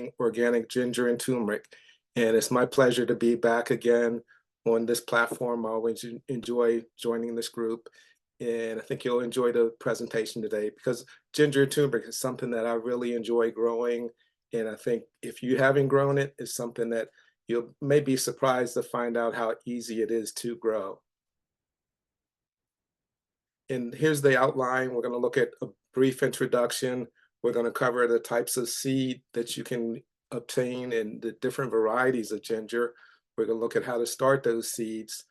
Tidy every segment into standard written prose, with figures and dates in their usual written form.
growing organic ginger and turmeric. And it's my pleasure to be back again on this platform. I always enjoy joining this group. And I think you'll enjoy the presentation today because ginger and turmeric is something that I really enjoy growing. And I think if you haven't grown it, it's something that you'll may be surprised to find out how easy it is to grow. And here's the outline. We're going to look at a brief introduction. We're going to cover the types of seed that you can obtain and the different varieties of ginger. We're going to look at how to start those seeds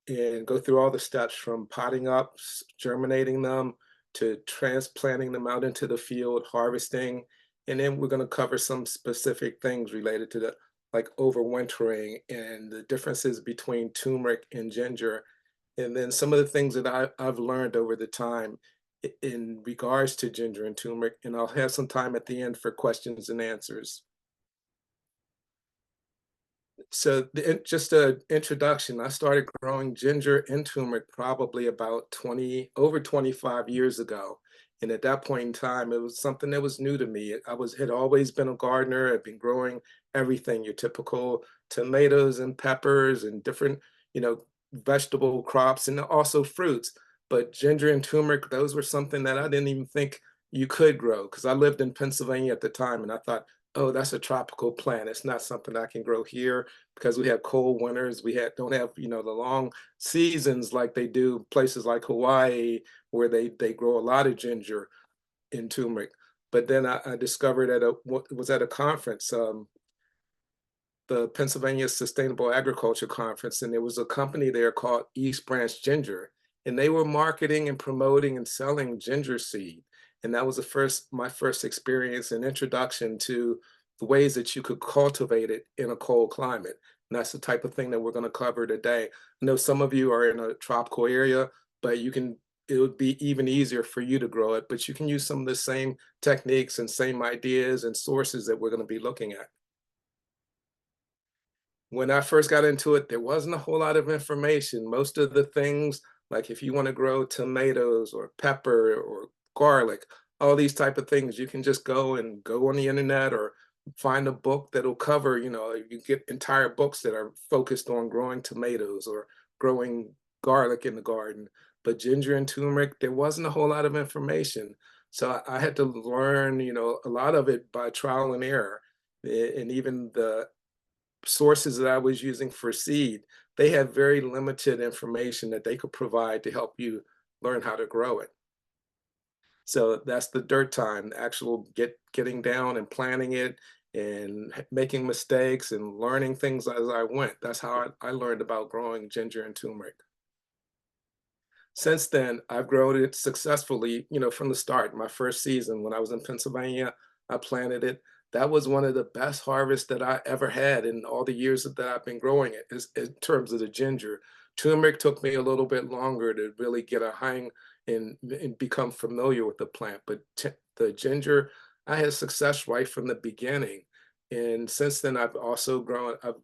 and go through all the steps from potting up, germinating them, to transplanting them out into the field, harvesting. And then we're going to cover some specific things related to the like overwintering and the differences between turmeric and ginger, and then some of the things that I've learned over the time in regards to ginger and turmeric, and I'll have some time at the end for questions and answers. So just an introduction, I started growing ginger and turmeric probably about over 25 years ago. And at that point in time, it was something that was new to me. Had always been a gardener. I'd been growing everything, your typical tomatoes and peppers and different, vegetable crops and also fruits. But ginger and turmeric, those were something that I didn't even think you could grow because I lived in Pennsylvania at the time and I thought, oh, that's a tropical plant. It's not something I can grow here because we have cold winters. Don't have, the long seasons like they do places like Hawaii where they grow a lot of ginger and turmeric. But then I discovered was at a conference, the Pennsylvania Sustainable Agriculture Conference, and there was a company there called East Branch Ginger, and they were marketing and promoting and selling ginger seed. And that was my first experience and introduction to the ways that you could cultivate it in a cold climate. And that's the type of thing that we're going to cover today. I know some of you are in a tropical area, but it would be even easier for you to grow it, but you can use some of the same techniques and same ideas and sources that we're going to be looking at. When I first got into it, there wasn't a whole lot of information. Most of the things, like if you want to grow tomatoes or pepper or garlic, all these type of things, you can just go on the internet or find a book that'll cover, you get entire books that are focused on growing tomatoes or growing garlic in the garden. But ginger and turmeric, there wasn't a whole lot of information. So I had to learn, a lot of it by trial and error. And even the sources that I was using for seed, they had very limited information that they could provide to help you learn how to grow it. So that's the dirt time, the actual getting down and planting it and making mistakes and learning things as I went. That's how I learned about growing ginger and turmeric. Since then, I've grown it successfully, from the start. My first season when I was in Pennsylvania, I planted it. That was one of the best harvests that I ever had in all the years that I've been growing it, in terms of the ginger. Turmeric took me a little bit longer to really get a hang and become familiar with the plant. But the ginger, I had success right from the beginning. And since then, I've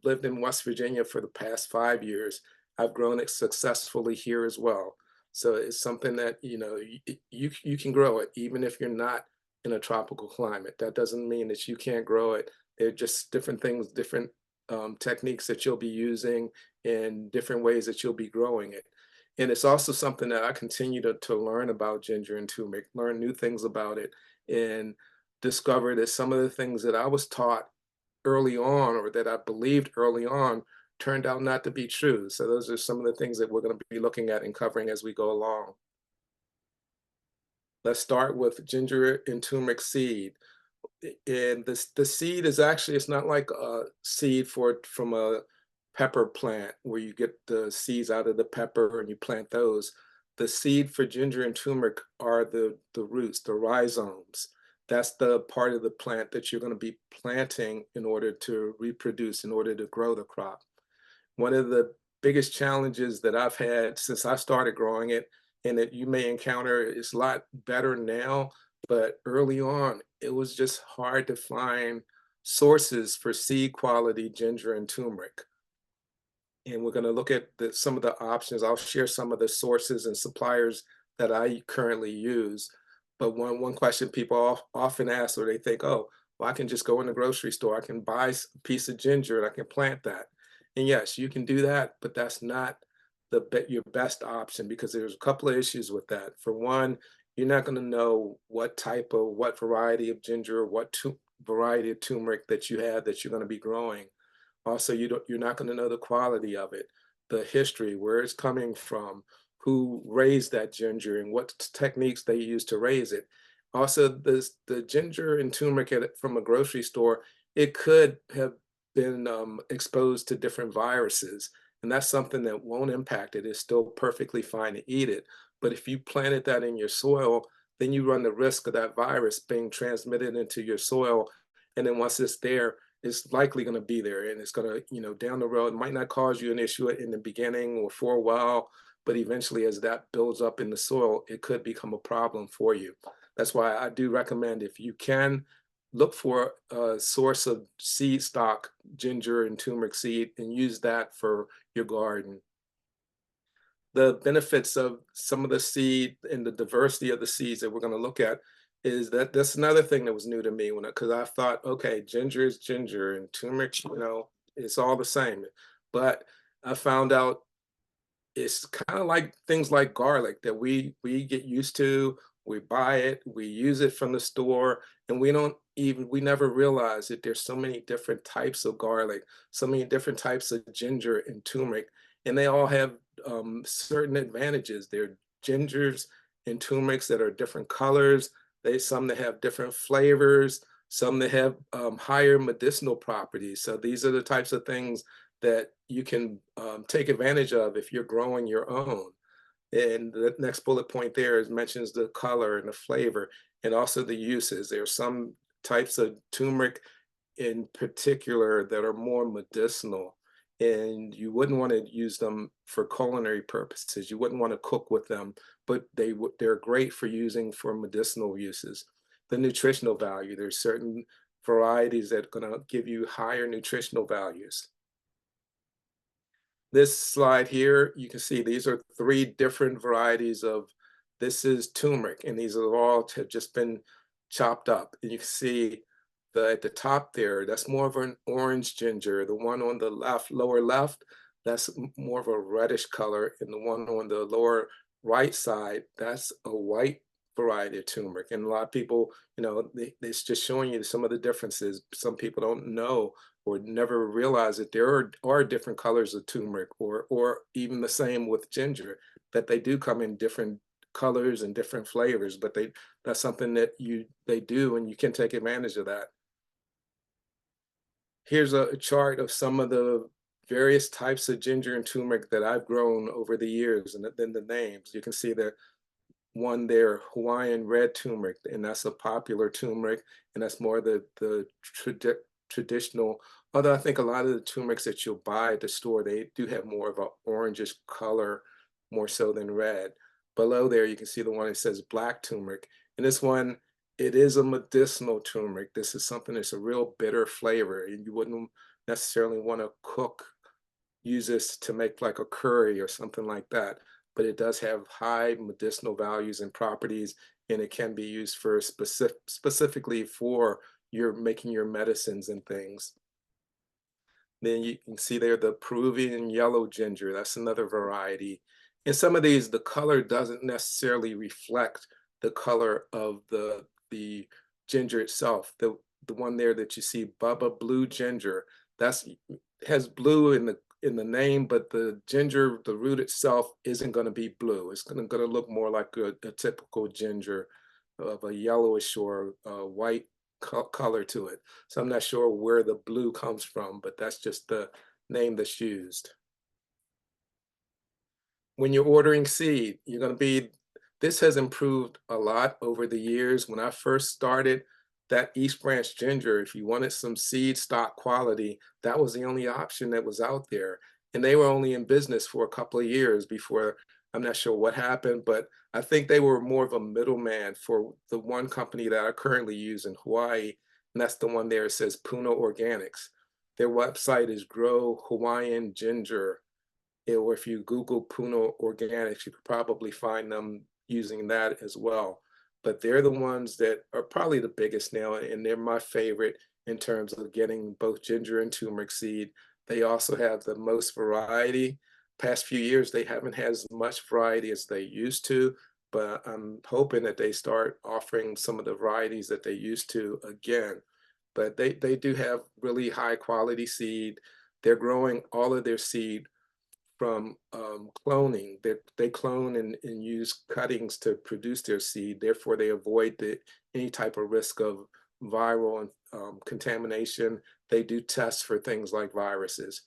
lived in West Virginia for the past 5 years. I've grown it successfully here as well. So it's something that, you can grow it even if you're not in a tropical climate. That doesn't mean that you can't grow it. They're just different things, different techniques that you'll be using and different ways that you'll be growing it. And it's also something that I continue to learn about ginger and turmeric, learn new things about it, and discover that some of the things that I was taught early on or that I believed early on turned out not to be true. So those are some of the things that we're going to be looking at and covering as we go along. Let's start with ginger and turmeric seed. And the seed is actually, it's not like a seed from a pepper plant where you get the seeds out of the pepper and you plant those. The seed for ginger and turmeric are the roots, the rhizomes. That's the part of the plant that you're going to be planting in order to reproduce, in order to grow the crop. One of the biggest challenges that I've had since I started growing it, and that you may encounter, is a lot better now, but early on, it was just hard to find sources for seed quality ginger and turmeric. And we're going to look at some of the options. I'll share some of the sources and suppliers that I currently use. But one question people often ask, or they think, oh, Well, I can just go in the grocery store. I can buy a piece of ginger and I can plant that. And yes, you can do that, but that's not your best option because there's a couple of issues with that. For one, you're not going to know what variety of ginger, or variety of turmeric that you have that you're going to be growing. Also, you're not going to know the quality of it, the history, where it's coming from, who raised that ginger, and what techniques they use to raise it. Also, the ginger and turmeric from a grocery store, it could have been exposed to different viruses, and that's something that won't impact it. It's still perfectly fine to eat it. But if you planted that in your soil, then you run the risk of that virus being transmitted into your soil. And then once it's there, it's likely going to be there, and it's going to, down the road, it might not cause you an issue in the beginning or for a while, but eventually as that builds up in the soil, it could become a problem for you. That's why I do recommend, if you can, look for a source of seed stock, ginger and turmeric seed, and use that for your garden. The benefits of some of the seed and the diversity of the seeds that we're going to look at is that that's another thing that was new to me because I thought, okay, ginger is ginger and turmeric, it's all the same. But I found out it's kind of like things like garlic that we get used to. We buy it, we use it from the store, and we never realize that there's so many different types of garlic, so many different types of ginger and turmeric, and they all have certain advantages. They're gingers and turmerics that are different colors. Some that have different flavors, some that have higher medicinal properties. So these are the types of things that you can take advantage of if you're growing your own. And the next bullet point there is mentions the color and the flavor and also the uses. There are some types of turmeric in particular that are more medicinal, and you wouldn't want to use them for culinary purposes. You wouldn't want to cook with them, but they're great for using for medicinal uses. The nutritional value, there's certain varieties that are going to give you higher nutritional values. This slide here, you can see these are three different varieties of, this is turmeric, and these are all have just been chopped up. And you can see at the top there, that's more of an orange ginger. The one on the left, lower left, that's more of a reddish color. And the one on the lower right side, that's a white variety of turmeric. And a lot of people, it's just showing you some of the differences. Some people don't know or never realize that are different colors of turmeric, or even the same with ginger, that they do come in different colors and different flavors, but that's something that they do, and you can take advantage of that. Here's a chart of some of the various types of ginger and turmeric that I've grown over the years, and then the names. You can see that one there, Hawaiian red turmeric, and that's a popular turmeric, and that's more the traditional. Although I think a lot of the turmerics that you'll buy at the store, they do have more of an orangish color, more so than red. Below there, you can see the one that says black turmeric, and this one, it is a medicinal turmeric. This is something that's a real bitter flavor, and you wouldn't necessarily want to use this to make like a curry or something like that, but it does have high medicinal values and properties, and it can be used for specifically for your making your medicines and things. Then you can see there the Peruvian yellow ginger. That's another variety. In some of these, the color doesn't necessarily reflect the color of the ginger itself. The one there that you see, Bubba Blue Ginger, that's has blue in the name, but the ginger, the root itself, isn't going to be blue. It's going to look more like a typical ginger of a yellowish or white color to it. So I'm not sure where the blue comes from, but that's just the name that's used. When you're ordering seed, this has improved a lot over the years. When I first started, that East Branch ginger, if you wanted some seed stock quality, that was the only option that was out there. And they were only in business for a couple of years before, I'm not sure what happened, but I think they were more of a middleman for the one company that I currently use in Hawaii, and that's the one there. It says Puno Organics. Their website is Grow Hawaiian Ginger, or if you Google Puno Organics, you could probably find them using that as well. but they're the ones that are probably the biggest now, and they're my favorite in terms of getting both ginger and turmeric seed. They also have the most variety. Past few years, they haven't had as much variety as they used to, but I'm hoping that they start offering some of the varieties that they used to again. But they do have really high quality seed. They're growing all of their seed from cloning. They clone and use cuttings to produce their seed. Therefore, they avoid any type of risk of viral and contamination. They do tests for things like viruses.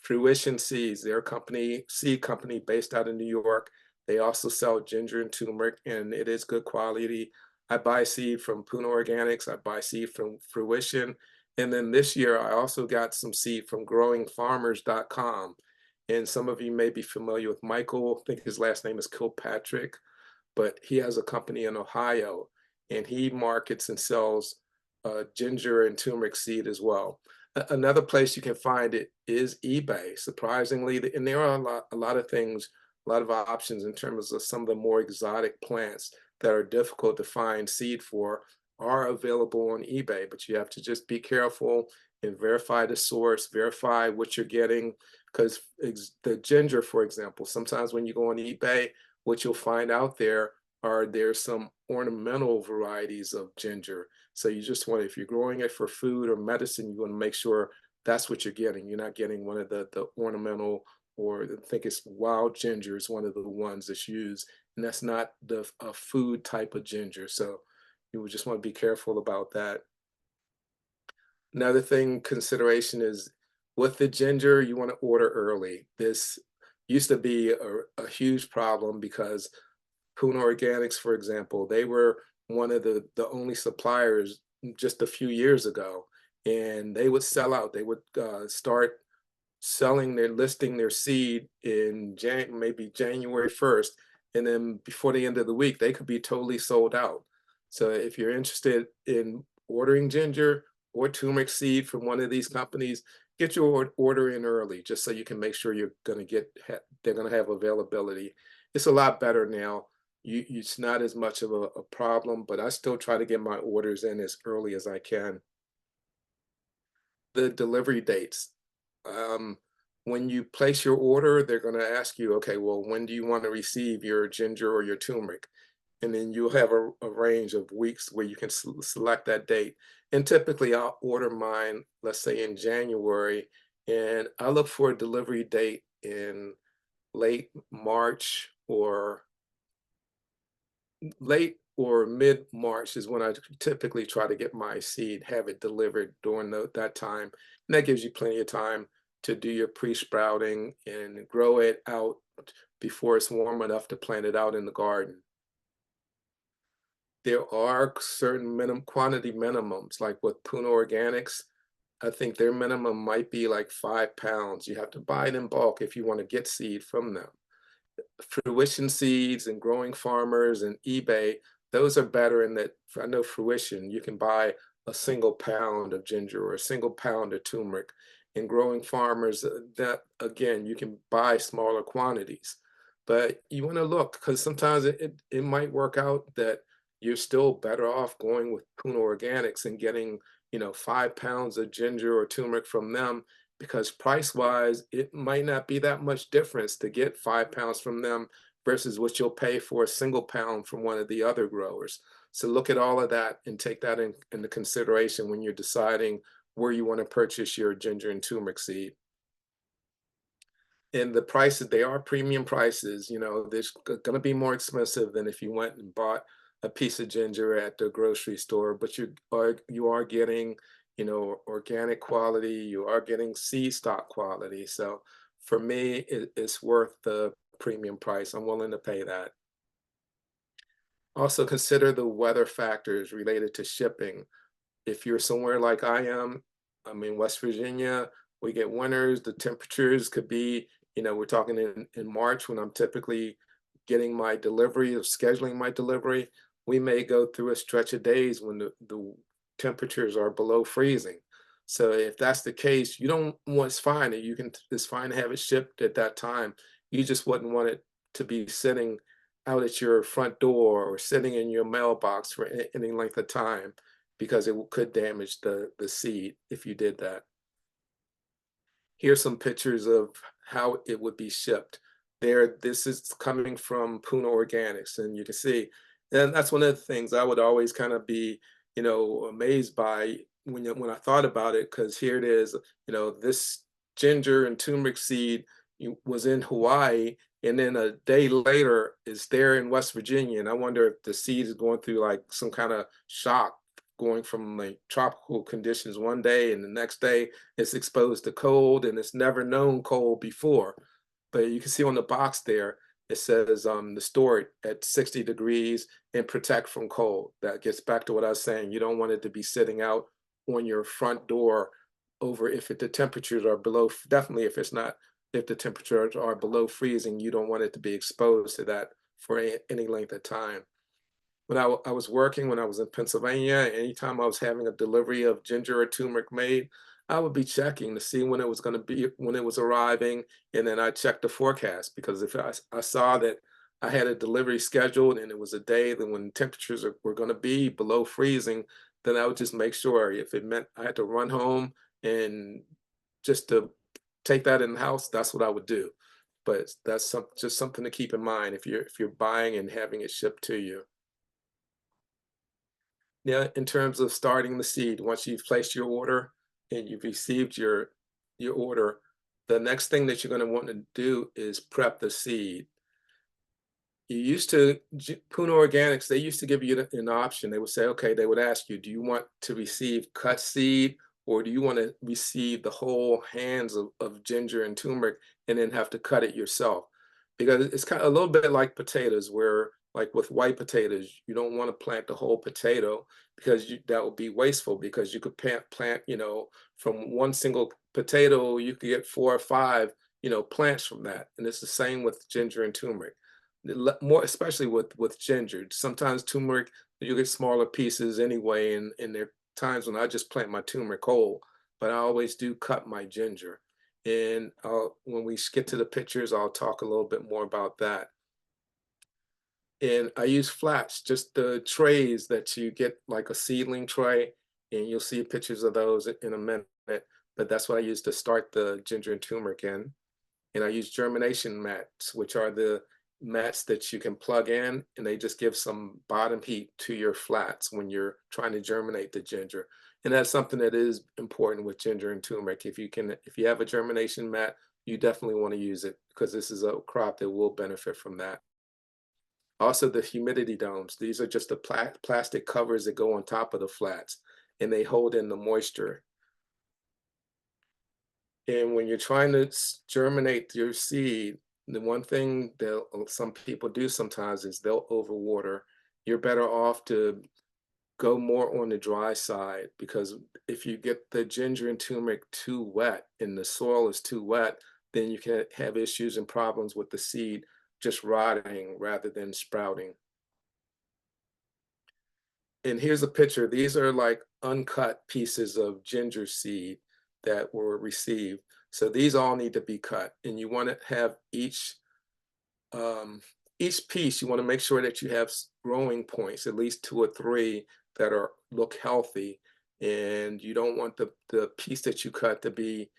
Fruition Seeds, they're a company, seed company based out of New York. They also sell ginger and turmeric, and it is good quality. I buy seed from Puna Organics. I buy seed from Fruition. And then this year, I also got some seed from growingfarmers.com. And some of you may be familiar with Michael. I think his last name is Kilpatrick, but he has a company in Ohio, and he markets and sells ginger and turmeric seed as well. Another place you can find it is eBay, surprisingly, and there are a lot of things, a lot of options in terms of some of the more exotic plants that are difficult to find seed for are available on eBay, but you have to just be careful and verify the source, verify what you're getting, because the ginger, for example, sometimes when you go on eBay, what you'll find out there's some ornamental varieties of ginger. So you just want, if you're growing it for food or medicine, you want to make sure that's what you're getting. You're not getting one of the ornamental, or I think it's wild ginger is one of the ones that's used, and that's not the a food type of ginger. So you would just want to be careful about that. Another thing consideration is with the ginger, you want to order early. This used to be a huge problem because Puna Organics, for example, they were one of the only suppliers just a few years ago, and they would sell out. They would start listing their seed in maybe January 1st, and then before the end of the week, they could be totally sold out. So if you're interested in ordering ginger or turmeric seed from one of these companies, get your order in early just so you can make sure you're going to they're going to have availability. It's a lot better now. It's not as much of a problem, but I still try to get my orders in as early as I can. The delivery dates. Um, when you place your order, they're going to ask you, okay, well, when do you want to receive your ginger or your turmeric? And then you'll have a range of weeks where you can select that date. And typically, I'll order mine, let's say in January, and I look for a delivery date in late March or late or mid March is when I typically try to get my seed, have it delivered during that time. And that gives you plenty of time to do your pre-sprouting and grow it out before it's warm enough to plant it out in the garden. There are certain quantity minimums, like with Puna Organics. I think their minimum might be like 5 pounds. You have to buy it in bulk if you want to get seed from them. Fruition Seeds and Growing Farmers and eBay, those are better in that I know Fruition, you can buy a single pound of ginger or a single pound of turmeric. In Growing Farmers, that again, you can buy smaller quantities. But you want to look because sometimes it might work out that you're still better off going with Puna Organics and getting, 5 pounds of ginger or turmeric from them, because price wise, it might not be that much difference to get 5 pounds from them versus what you'll pay for a single pound from one of the other growers. So look at all of that and take that into consideration when you're deciding where you want to purchase your ginger and turmeric seed. And the prices, they are premium prices. They're going to be more expensive than if you went and bought a piece of ginger at the grocery store, but you are getting, organic quality, you are getting seed stock quality. So for me, it's worth the premium price. I'm willing to pay that. Also consider the weather factors related to shipping. If you're somewhere like I am, I'm in West Virginia, we get winters, the temperatures could be, we're talking in March when I'm typically getting my delivery or scheduling my delivery. We may go through a stretch of days when the temperatures are below freezing. So if that's the case, you don't want, it's fine. It's fine to have it shipped at that time. You just wouldn't want it to be sitting out at your front door or sitting in your mailbox for any length of time because it could damage the seed if you did that. Here's some pictures of how it would be shipped. There, this is coming from Puna Organics, and you can see, and that's one of the things I would always kind of be, amazed by when I thought about it, because here it is, this ginger and turmeric seed was in Hawaii, and then a day later it's there in West Virginia, and I wonder if the seed is going through like some kind of shock, going from like tropical conditions one day and the next day it's exposed to cold and it's never known cold before. But you can see on the box there, it says to store it at 60 degrees and protect from cold. That gets back to what I was saying. You don't want it to be sitting out on your front door over if the temperatures are below, definitely if it's not, if the temperatures are below freezing, you don't want it to be exposed to that for any length of time. When I was working, when I was in Pennsylvania, anytime I was having a delivery of ginger or turmeric made, I would be checking to see when it was going to be, when it was arriving, and then I checked the forecast because if I saw that I had a delivery scheduled and it was a day that when temperatures were going to be below freezing, then I would just make sure if it meant I had to run home and just to take that in the house, that's what I would do. But that's just something to keep in mind if you're buying and having it shipped to you. Yeah, in terms of starting the seed, once you've placed your order and you've received your order, the next thing that you're going to want to do is prep the seed. You used to, Puna Organics, they used to give you an option. They would say, okay, they would ask you, do you want to receive cut seed or do you want to receive the whole hands of ginger and turmeric and then have to cut it yourself? Because it's kind of a little bit like potatoes, where like with white potatoes, you don't want to plant the whole potato because that would be wasteful because you could plant, from one single potato, you could get 4 or 5, plants from that. And it's the same with ginger and turmeric more especially with ginger. Sometimes turmeric you get smaller pieces anyway, and there are times when I just plant my turmeric whole, but I always do cut my ginger. And when we get to the pictures, I'll talk a little bit more about that. And I use flats, just the trays that you get like a seedling tray, and you'll see pictures of those in a minute. But that's what I use to start the ginger and turmeric in. And I use germination mats, which are the mats that you can plug in and they just give some bottom heat to your flats when you're trying to germinate the ginger. And that's something that is important with ginger and turmeric. If you have a germination mat, you definitely want to use it because this is a crop that will benefit from that. Also, the humidity domes. These are just the plastic covers that go on top of the flats and they hold in the moisture. And when you're trying to germinate your seed, the one thing that some people do sometimes is they'll overwater. You're better off to go more on the dry side because if you get the ginger and turmeric too wet and the soil is too wet, then you can have issues and problems with the seed just rotting rather than sprouting. And here's a picture. These are like uncut pieces of ginger seed that were received. So these all need to be cut, and you want to have um, each piece. You want to make sure that you have growing points, at least 2 or 3 that are look healthy, and you don't want the piece that you cut to be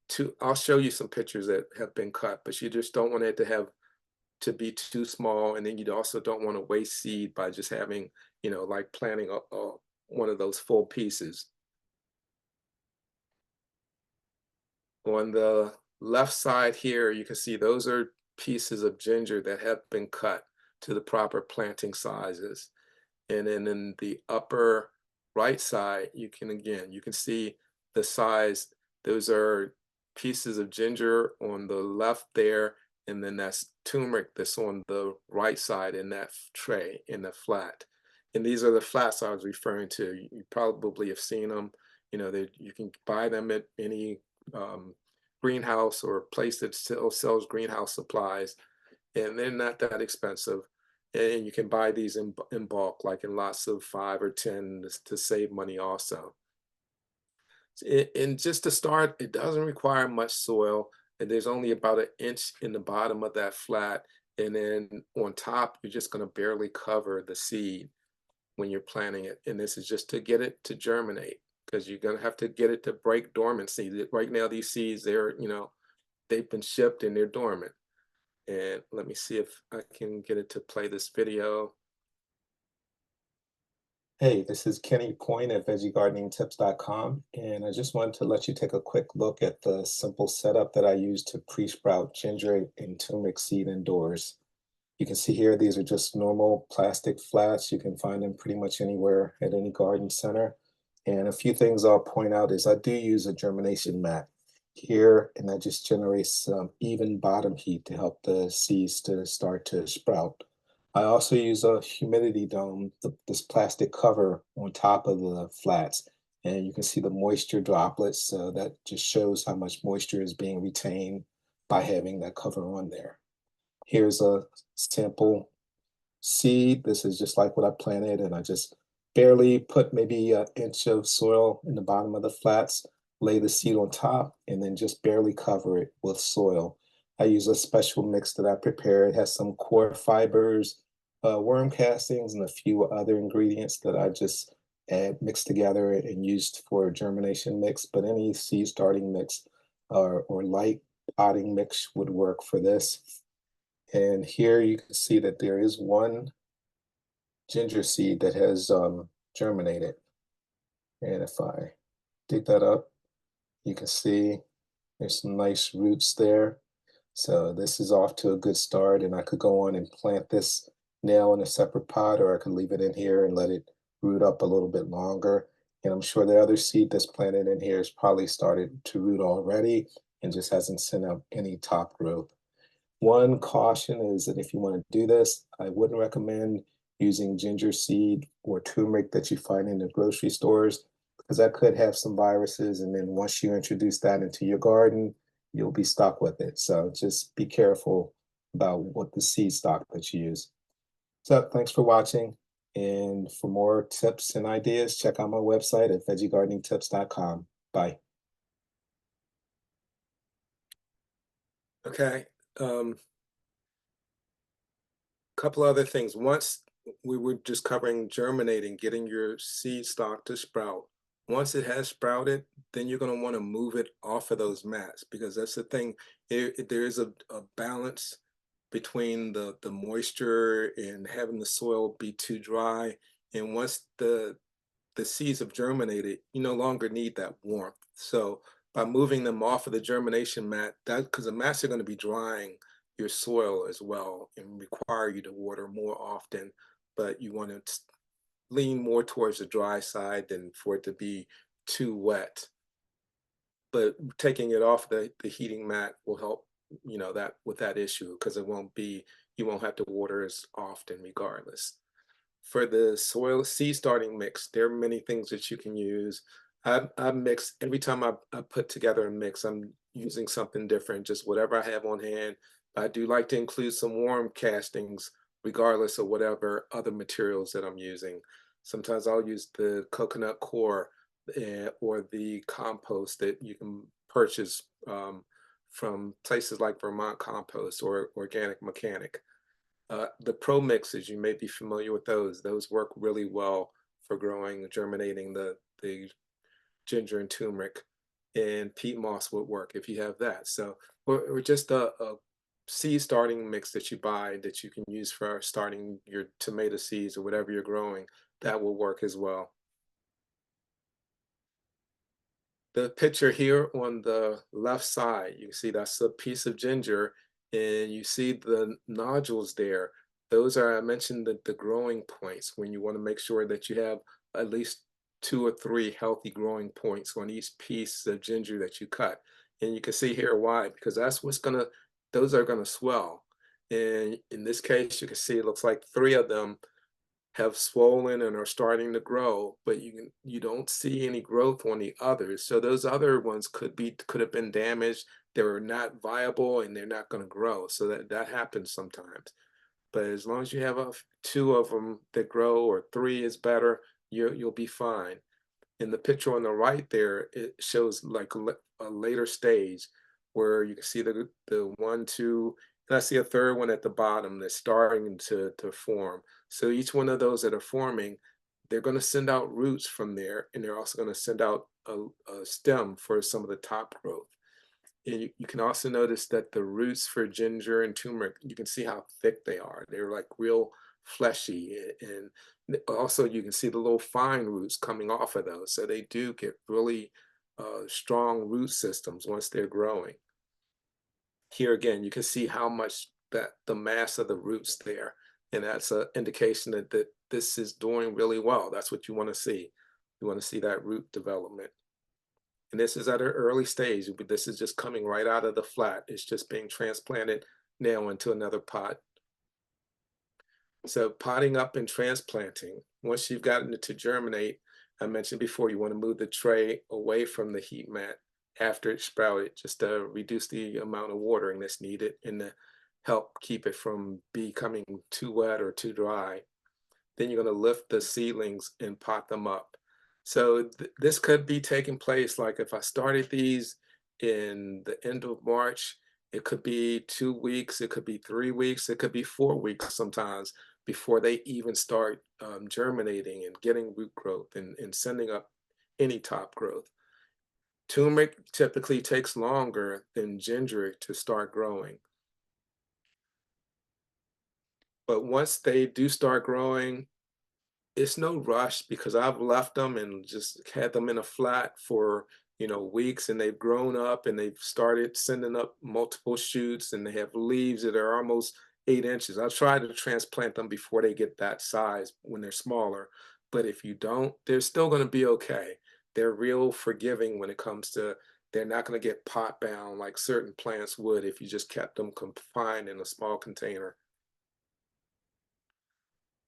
too. I'll show you some pictures that have been cut, but you just don't want it to be too small, and then you also don't want to waste seed by just having, like planting one of those full pieces. On the left side here, you can see those are pieces of ginger that have been cut to the proper planting sizes. And then in the upper right side, you can see the size. Those are pieces of ginger on the left there, and then that's turmeric that's on the right side in that tray, in the flat. And these are the flats I was referring to. You probably have seen them. You can buy them at any greenhouse or place that still sells greenhouse supplies, and they're not that expensive. And you can buy these in bulk, like in lots of 5 or 10 to save money also. And just to start, it doesn't require much soil, and there's only about 1 inch in the bottom of that flat. And then on top, you're just going to barely cover the seed when you're planting it. And this is just to get it to germinate because you're going to have to get it to break dormancy. Right now, these seeds, they've been shipped and they're dormant. And let me see if I can get it to play this video. Hey, this is Kenny Point at veggiegardeningtips.com, and I just wanted to let you take a quick look at the simple setup that I use to pre-sprout ginger and turmeric seed indoors. You can see here, these are just normal plastic flats. You can find them pretty much anywhere at any garden center. And a few things I'll point out is I do use a germination mat here, and that just generates some even bottom heat to help the seeds to start to sprout. I also use a humidity dome, this plastic cover on top of the flats, and you can see the moisture droplets. So that just shows how much moisture is being retained by having that cover on there. Here's a sample seed. This is just like what I planted, and I just barely put maybe an inch of soil in the bottom of the flats, lay the seed on top, and then just barely cover it with soil. I use a special mix that I prepare. It has some core fibers, worm castings, and a few other ingredients that I just add mixed together and used for germination mix. But any seed starting mix or light potting mix would work for this. And here you can see that there is one ginger seed that has germinated. And if I dig that up, you can see there's some nice roots there. So this is off to a good start, and I could go on and plant this now in a separate pot, or I could leave it in here and let it root up a little bit longer. And I'm sure the other seed that's planted in here has probably started to root already and just hasn't sent up any top growth. One caution is that if you want to do this, I wouldn't recommend using ginger seed or turmeric that you find in the grocery stores because that could have some viruses. And then once you introduce that into your garden, you'll be stuck with it. So just be careful about what the seed stock that you use. So thanks for watching. And for more tips and ideas, check out my website at veggiegardeningtips.com. Bye. Okay. Couple other things. Once we were just covering germinating, getting your seed stock to sprout. Once it has sprouted, then you're going to want to move it off of those mats because that's the thing. There is a balance between the moisture and having the soil be too dry. And once the seeds have germinated, you no longer need that warmth. So by moving them off of the germination mat, that because the mats are going to be drying your soil as well and require you to water more often, but you want to lean more towards the dry side than for it to be too wet. But taking it off the heating mat will help, that with that issue because you won't have to water as often regardless. For the soil seed starting mix, there are many things that you can use. I mix every time I put together a mix, I'm using something different, just whatever I have on hand. I do like to include some worm castings, regardless of whatever other materials that I'm using. Sometimes I'll use the coconut core or the compost that you can purchase from places like Vermont Compost or Organic Mechanic. The pro mixes, you may be familiar with those. Those work really well for growing, germinating the ginger and turmeric, and peat moss would work if you have that. So, or just a seed starting mix that you buy that you can use for starting your tomato seeds or whatever you're growing, that will work as well. The picture here on the left side, you see that's a piece of ginger and you see the nodules there. Those are, I mentioned the growing points when you want to make sure that you have at least 2 or 3 healthy growing points on each piece of ginger that you cut. And you can see here why, because those are gonna swell. And in this case, you can see it looks like 3 of them have swollen and are starting to grow, but you don't see any growth on the others. So those other ones could have been damaged. They were not viable and they're not going to grow. So that happens sometimes. But as long as you have 2 of them that grow or 3 is better, you'll be fine. In the picture on the right there, it shows like a later stage where you can see the 1, 2, And I see a third one at the bottom that's starting to form. So each one of those that are forming, they're going to send out roots from there, and they're also going to send out a stem for some of the top growth. And you can also notice that the roots for ginger and turmeric, you can see how thick they are. They're like real fleshy. And also you can see the little fine roots coming off of those. So they do get really strong root systems once they're growing. Here again, you can see how much that the mass of the roots there. And that's an indication that this is doing really well. That's what you want to see. You want to see that root development. And this is at an early stage, but this is just coming right out of the flat. It's just being transplanted now into another pot. So potting up and transplanting, once you've gotten it to germinate, I mentioned before, you want to move the tray away from the heat mat after it's sprouted, just to reduce the amount of watering that's needed and to help keep it from becoming too wet or too dry. Then you're going to lift the seedlings and pot them up. So this could be taking place like if I started these in the end of March, it could be 2 weeks, it could be 3 weeks, it could be 4 weeks sometimes before they even start germinating and getting root growth and sending up any top growth. Turmeric typically takes longer than ginger to start growing. But once they do start growing, it's no rush because I've left them and just had them in a flat for, weeks, and they've grown up and they've started sending up multiple shoots and they have leaves that are almost 8 inches. I've tried to transplant them before they get that size when they're smaller. But if you don't, they're still going to be okay. They're real forgiving when it comes to, they're not going to get pot bound like certain plants would if you just kept them confined in a small container.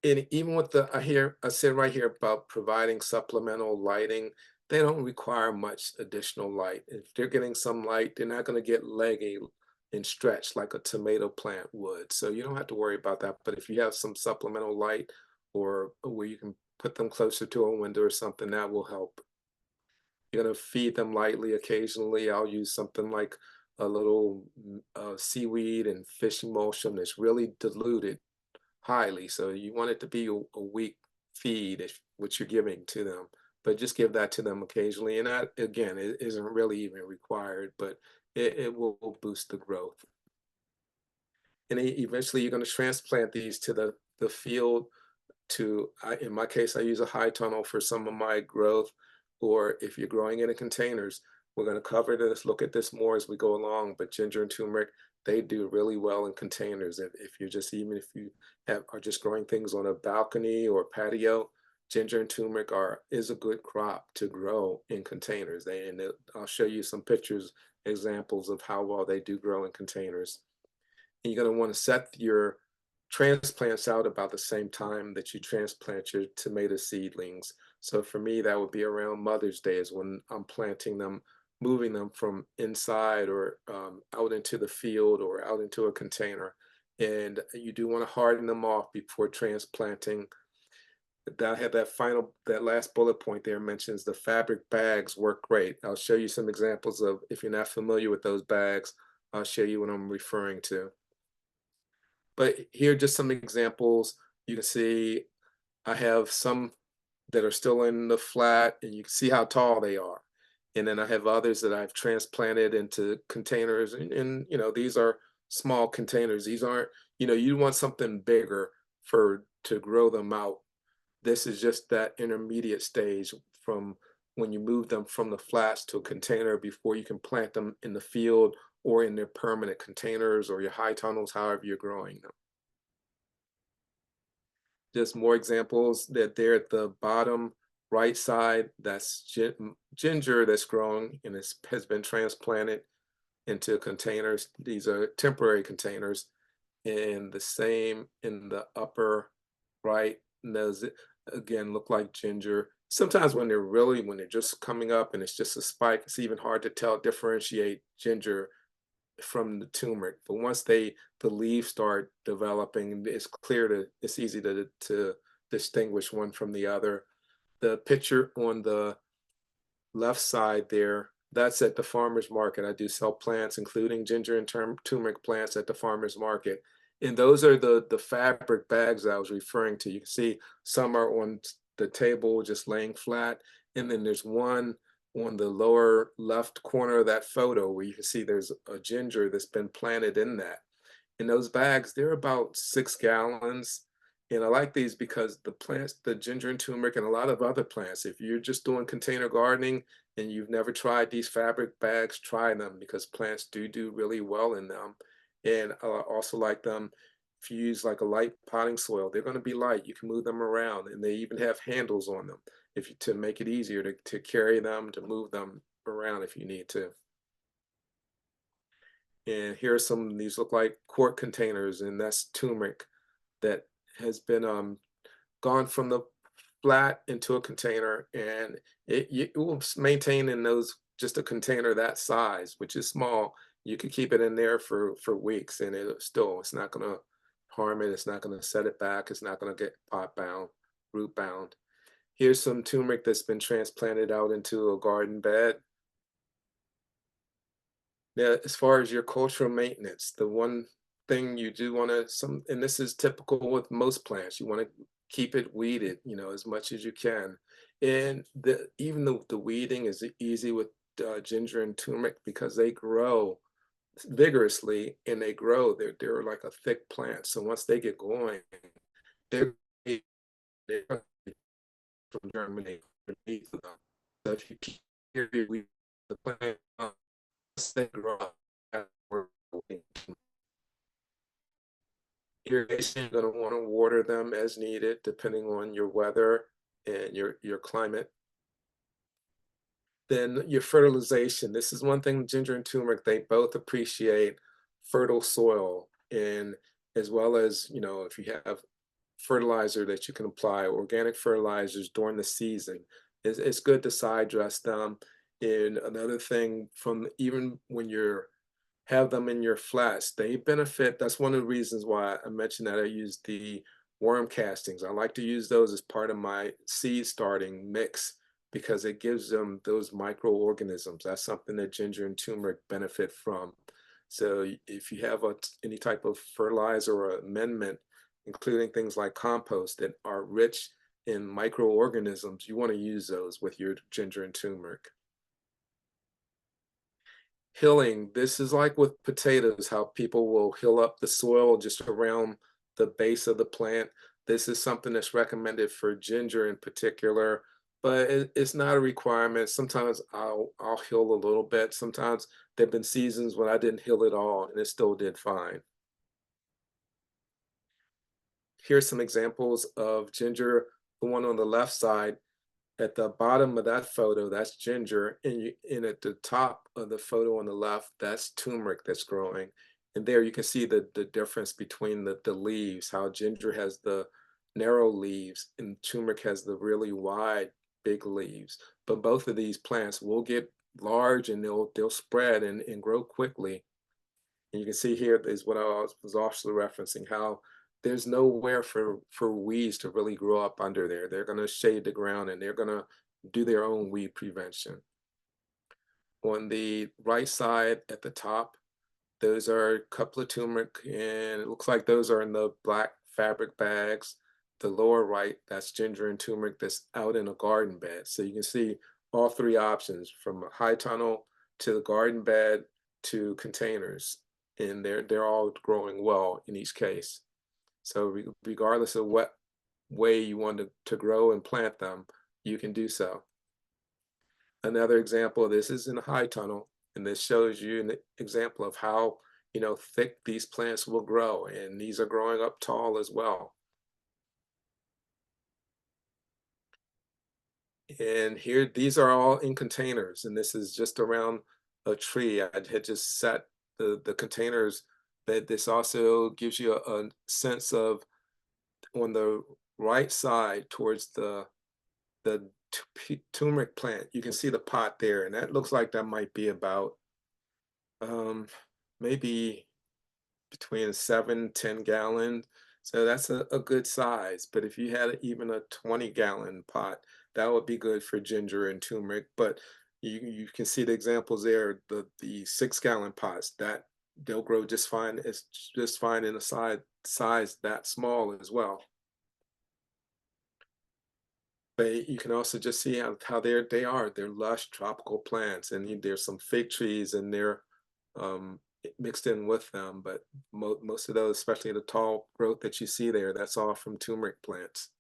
And even with I said right here about providing supplemental lighting, they don't require much additional light. If they're getting some light, they're not going to get leggy and stretched like a tomato plant would. So you don't have to worry about that. But if you have some supplemental light or where you can put them closer to a window or something, that will help. You're going to feed them lightly occasionally. I'll use something like a little seaweed and fish emulsion that's really diluted highly. So you want it to be a weak feed if what you're giving to them, but just give that to them occasionally. And that again, it isn't really even required, but it will boost the growth. And eventually you're going to transplant these to the field in my case, I use a high tunnel for some of my growth, or if you're growing it in containers, we're going to cover this, look at this more as we go along, but ginger and turmeric, they do really well in containers. If you're just, even if you are just growing things on a balcony or patio, ginger and turmeric is a good crop to grow in containers. I'll show you some pictures, examples of how well they do grow in containers. And you're going to want to set your transplants out about the same time that you transplant your tomato seedlings. So for me, that would be around Mother's Day is when I'm planting them, moving them from inside or out into the field or out into a container. And you do want to harden them off before transplanting. That had that last bullet point there mentions the fabric bags work great. I'll show you some examples of, if you're not familiar with those bags, I'll show you what I'm referring to. But here are just some examples. You can see I have some that are still in the flat, and you can see how tall they are. And then I have others that I've transplanted into containers, and these are small containers. These aren't, you want something bigger to grow them out. This is just that intermediate stage from when you move them from the flats to a container before you can plant them in the field or in their permanent containers or your high tunnels, however you're growing them. Just more examples that there at the bottom right side, that's ginger that's growing and has been transplanted into containers. These are temporary containers. And the same in the upper right, and those again look like ginger. Sometimes when they're just coming up and it's just a spike, it's even hard to differentiate ginger from the turmeric. But once the leaves start developing, it's easy to distinguish one from the other. The picture on the left side there That's at the farmer's market. I do sell plants, including ginger and turmeric plants at the farmer's market. And those are the fabric bags I was referring to. You can see some are on the table just laying flat, and then there's one on the lower left corner of that photo where you can see there's a ginger that's been planted in that. In those bags, they're about 6 gallons. And I like these because the plants, the ginger and turmeric, and a lot of other plants, if you're just doing container gardening and you've never tried these fabric bags, try them because plants do really well in them. And I also like them if you use like a light potting soil, they're going to be light. You can move them around, and they even have handles on them if you, to make it easier to carry them, to move them around if you need to. And here are some, these look like quart containers, and that's turmeric that has been gone from the flat into a container, and it will maintain in those just a container that size, which is small. You could keep it in there for weeks, and it's not going to harm it. It's not going to set it back. It's not going to get pot bound, root bound. Here's some turmeric that's been transplanted out into a garden bed. Now, as far as your cultural maintenance, the one thing you do want to and this is typical with most plants, you want to keep it weeded, as much as you can. And even the weeding is easy with ginger and turmeric because they grow vigorously and they grow. They're like a thick plant. So once they get going, they're they're from germinate underneath them. So if you keep your weed, the plant, once they grow up, irrigation, you're going to want to water them as needed, depending on your weather and your climate. Then your fertilization. This is one thing ginger and turmeric, they both appreciate fertile soil. And as well as, if you have fertilizer that you can apply, organic fertilizers during the season, it's good to side dress them. And another thing, from even when you're have them in your flats. They benefit. That's one of the reasons why I mentioned that I use the worm castings. I like to use those as part of my seed starting mix because it gives them those microorganisms. That's something that ginger and turmeric benefit from. So if you have any type of fertilizer or amendment, including things like compost that are rich in microorganisms, you want to use those with your ginger and turmeric. Hilling, this is like with potatoes, how people will hill up the soil just around the base of the plant. This is something that's recommended for ginger in particular, but it's not a requirement. Sometimes I'll hill a little bit. Sometimes there've been seasons when I didn't hill at all and it still did fine. Here's some examples of ginger. The one on the left side, at the bottom of that photo, that's ginger, and at the top of the photo on the left, that's turmeric that's growing. And there you can see the difference between the leaves, how ginger has the narrow leaves and turmeric has the really wide, big leaves. But both of these plants will get large and they'll spread and grow quickly. And you can see here is what I was also referencing, how there's nowhere for weeds to really grow up under there. They're going to shade the ground and they're going to do their own weed prevention. On the right side at the top, those are a couple of turmeric, and it looks like those are in the black fabric bags. The lower right, that's ginger and turmeric that's out in a garden bed. So you can see all three options, from a high tunnel to the garden bed to containers, and they're all growing well in each case. So regardless of what way you want to grow and plant them, you can do so. Another example of this is in a high tunnel, and this shows you an example of how thick these plants will grow, and these are growing up tall as well. And here, these are all in containers, and this is just around a tree. I had just set the containers, but this also gives you a sense of, on the right side towards the turmeric plant, you can see the pot there, and that looks like that might be about um, maybe between 7-10 gallons. So that's a good size. But if you had even a 20-gallon pot, that would be good for ginger and turmeric. But You can see the examples there, the 6-gallon pots that they'll grow just fine. It's just fine in a size that small as well. But you can also just see how they're lush tropical plants, and there's some fig trees in there mixed in with them. But most of those, especially the tall growth that you see there, that's all from turmeric plants.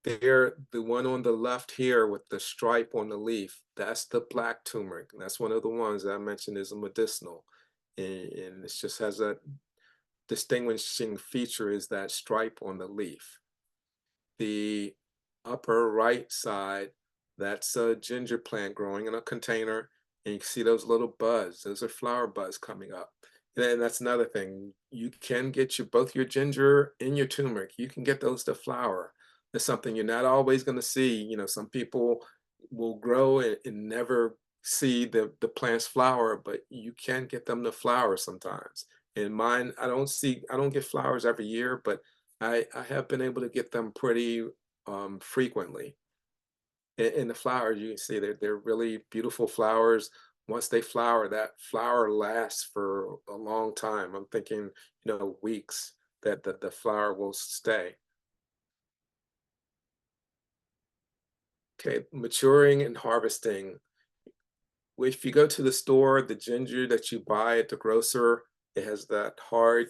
There, the one on the left here with the stripe on the leaf, that's the black turmeric. And that's one of the ones that I mentioned is a medicinal. And it just has a distinguishing feature is that stripe on the leaf. The upper right side, that's a ginger plant growing in a container. And you can see those little buds. Those are flower buds coming up. And that's another thing. You can get both your ginger and your turmeric. You can get those to flower. That's something you're not always going to see. Some people will grow and never see the plants flower, but you can get them to flower sometimes. And mine, I don't get flowers every year, but I have been able to get them pretty frequently. In the flowers, you can see they're really beautiful flowers. Once they flower, that flower lasts for a long time. I'm thinking, weeks that the flower will stay. Okay, maturing and harvesting. If you go to the store, the ginger that you buy at the grocer, it has that hard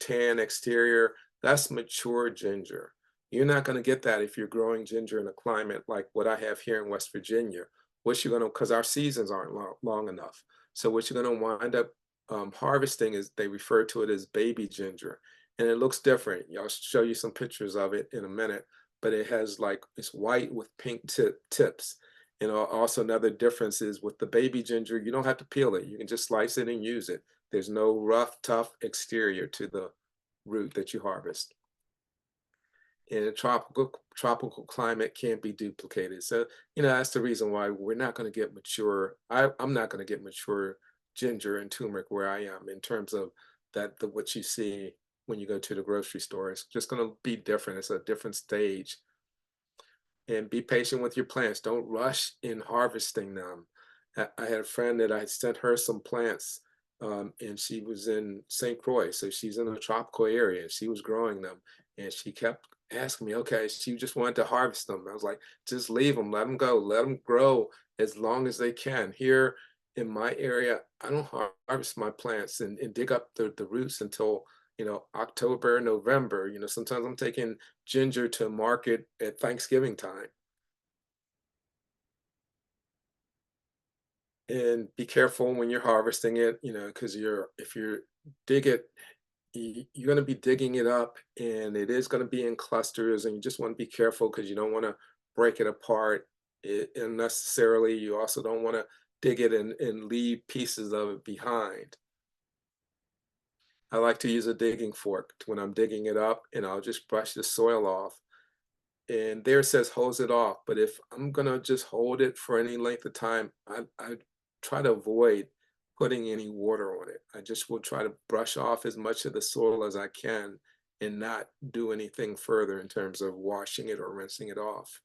tan exterior. That's mature ginger. You're not going to get that if you're growing ginger in a climate like what I have here in West Virginia. What you're going to, because our seasons aren't long enough. So what you're going to wind up harvesting is they refer to it as baby ginger, and it looks different. I'll show you some pictures of it in a minute, but it has like it's white with pink tips. Also another difference is with the baby ginger, you don't have to peel it. You can just slice it and use it. There's no rough, tough exterior to the root that you harvest. In a tropical climate can't be duplicated. So, that's the reason why we're not going to get mature. I'm not going to get mature ginger and turmeric where I am in terms of what you see when you go to the grocery store. It's just going to be different. It's a different stage, and be patient with your plants. Don't rush in harvesting them. I had a friend that I sent her some plants, and she was in St. Croix, so she's in a tropical area, and she was growing them, and she kept asking me, okay, she just wanted to harvest them. I was like, just leave them, let them go, let them grow as long as they can. Here in my area, I don't harvest my plants and dig up the roots until October, November. Sometimes I'm taking ginger to market at Thanksgiving time. And be careful when you're harvesting it, because if you're dig it, you're going to be digging it up, and it is going to be in clusters, and you just want to be careful because you don't want to break it apart unnecessarily. You also don't want to dig it and leave pieces of it behind. I like to use a digging fork when I'm digging it up, and I'll just brush the soil off. And there it says hose it off, but if I'm gonna just hold it for any length of time, I try to avoid putting any water on it. I just will try to brush off as much of the soil as I can and not do anything further in terms of washing it or rinsing it off.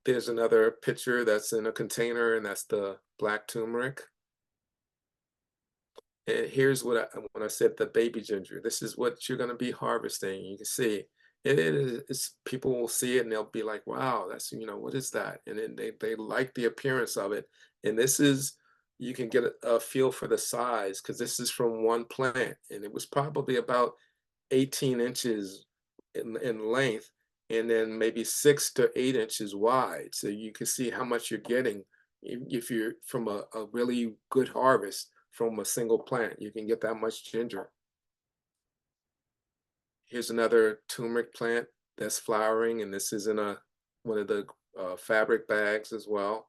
There's another picture that's in a container, and that's the black turmeric. And here's when I said the baby ginger, this is what you're going to be harvesting. You can see it's people will see it and they'll be like, wow, that's, what is that? And then they like the appearance of it. And this is, you can get a feel for the size because this is from one plant, and it was probably about 18 inches in length, and then maybe 6 to 8 inches wide. So you can see how much you're getting if you're from a really good harvest from a single plant. You can get that much ginger. Here's another turmeric plant that's flowering, and this is in one of the fabric bags as well.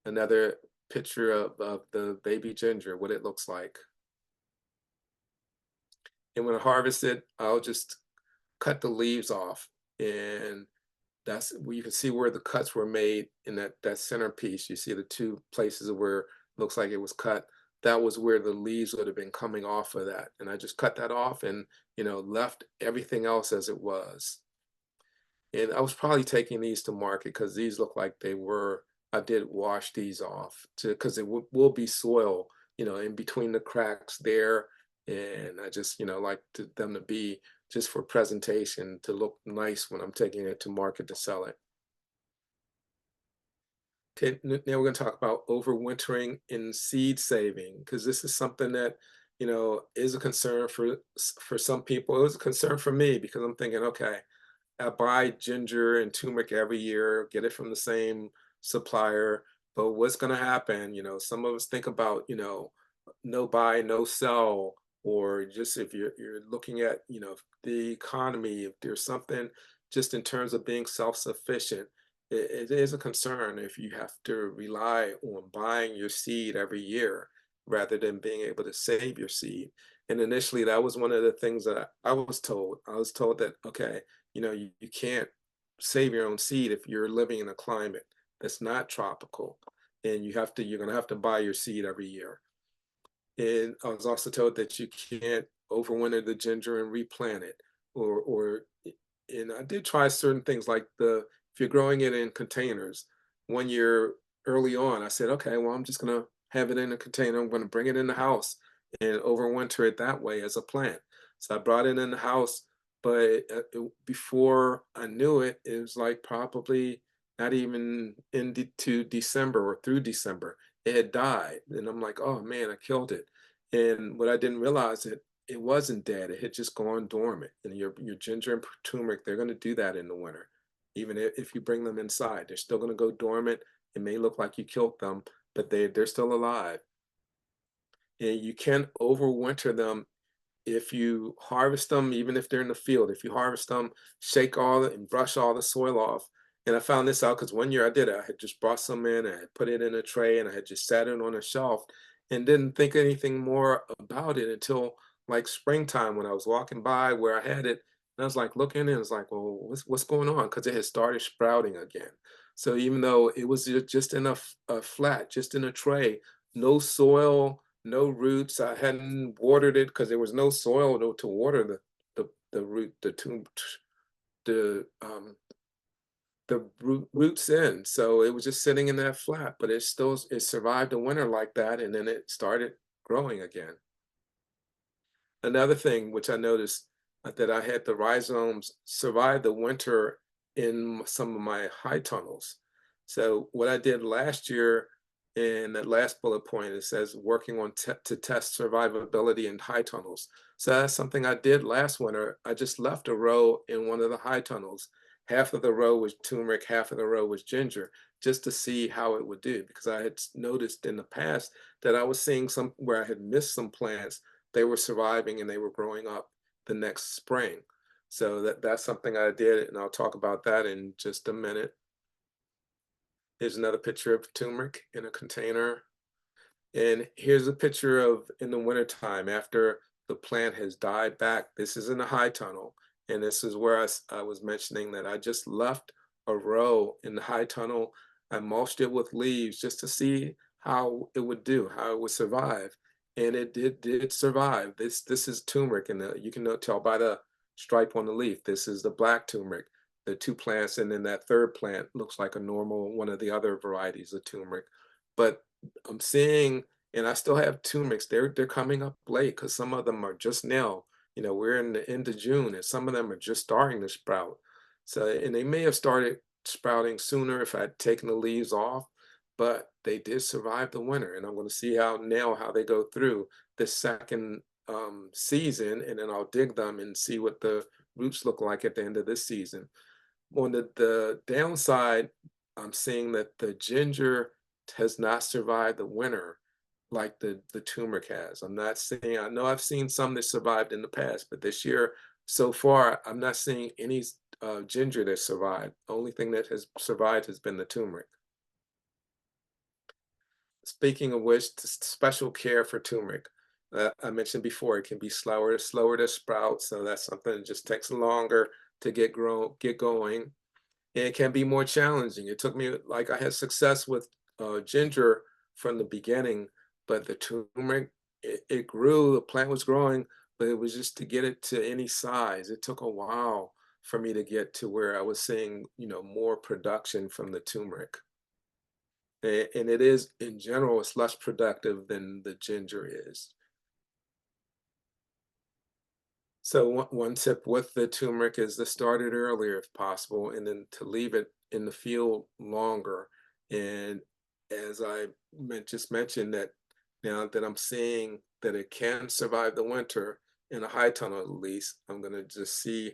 Another picture of the baby ginger, what it looks like. And when I harvest it, I'll just cut the leaves off, and that's where you can see where the cuts were made in that centerpiece. You see the two places where it looks like it was cut. That was where the leaves would have been coming off of that. And I just cut that off and, left everything else as it was. And I was probably taking these to market because these look like they were. I did wash these off to because it will be soil, in between the cracks there. And I just, like them to be just for presentation to look nice when I'm taking it to market to sell it. Okay, now we're going to talk about overwintering in seed saving because this is something that is a concern for some people. It was a concern for me because I'm thinking, okay, I buy ginger and turmeric every year, get it from the same supplier. But what's going to happen? Some of us think about, no buy, no sell, or just if you're looking at, the economy, if there's something just in terms of being self-sufficient, it is a concern if you have to rely on buying your seed every year rather than being able to save your seed. And initially, that was one of the things that I was told. I was told that, okay, you can't save your own seed if you're living in a climate that's not tropical, and you're going to have to buy your seed every year. And I was also told that you can't overwinter the ginger and replant it, or and I did try certain things like if you're growing it in containers. One year early on, I said, okay, well, I'm just gonna have it in a container. I'm gonna bring it in the house and overwinter it that way as a plant. So I brought it in the house, but before I knew it, it was like probably not even into December or through December. It had died, and I'm like, oh man, I killed it. And what I didn't realize, it wasn't dead. It had just gone dormant. And your ginger and turmeric, they're going to do that in the winter. Even if you bring them inside, they're still going to go dormant. It may look like you killed them, but they're still alive. And you can overwinter them if you harvest them, even if they're in the field. If you harvest them, shake all it and brush all the soil off. And I found this out because one year I did it. I had just brought some in, I had put it in a tray, and I had just sat it on a shelf and didn't think anything more about it until like springtime when I was walking by where I had it. And I was like looking and it was like, well, what's going on? Because it had started sprouting again. So even though it was just in a flat, just in a tray, no soil, no roots. I hadn't watered it because there was no soil to water the root the roots in. So it was just sitting in that flat, but it survived a winter like that, and then it started growing again. Another thing which I noticed that I had the rhizomes survive the winter in some of my high tunnels. So what I did last year in that last bullet point, it says working on to test survivability in high tunnels. So that's something I did last winter. I just left a row in one of the high tunnels. Half of the row was turmeric, half of the row was ginger, just to see how it would do. Because I had noticed in the past that I was seeing some where I had missed some plants, they were surviving and they were growing up the next spring. So that's something I did, and I'll talk about that in just a minute. Here's another picture of turmeric in a container. And here's a picture of in the wintertime after the plant has died back. This is in a high tunnel. And this is where I was mentioning that I just left a row in the high tunnel. I mulched it with leaves just to see how it would do, how it would survive. And it did survive. This is turmeric, and you can tell by the stripe on the leaf. This is the black turmeric. The two plants, and then that third plant looks like a normal one of the other varieties of turmeric. But I'm seeing, and I still have turmerics. They're coming up late because some of them are just now. We're in the end of June, and some of them are just starting to sprout. So, and they may have started sprouting sooner if I'd taken the leaves off, but they did survive the winter. And I'm going to see how they go through the second season, and then I'll dig them and see what the roots look like at the end of this season. On the downside, I'm seeing that the ginger has not survived the winter like the turmeric has. I'm not seeing, I know I've seen some that survived in the past, but this year so far, I'm not seeing any ginger that survived. The only thing that has survived has been the turmeric. Speaking of which, special care for turmeric. I mentioned before, it can be slower to sprout, so that's something that just takes longer to get going. It can be more challenging. It took me, like, I had success with ginger from the beginning, but the turmeric, it grew, the plant was growing, but it was just to get it to any size. It took a while for me to get to where I was seeing, more production from the turmeric. And it is, in general, it's less productive than the ginger is. So one tip with the turmeric is to start it earlier if possible, and then to leave it in the field longer. And as I just mentioned, that now that I'm seeing that it can survive the winter in a high tunnel at least, I'm gonna just see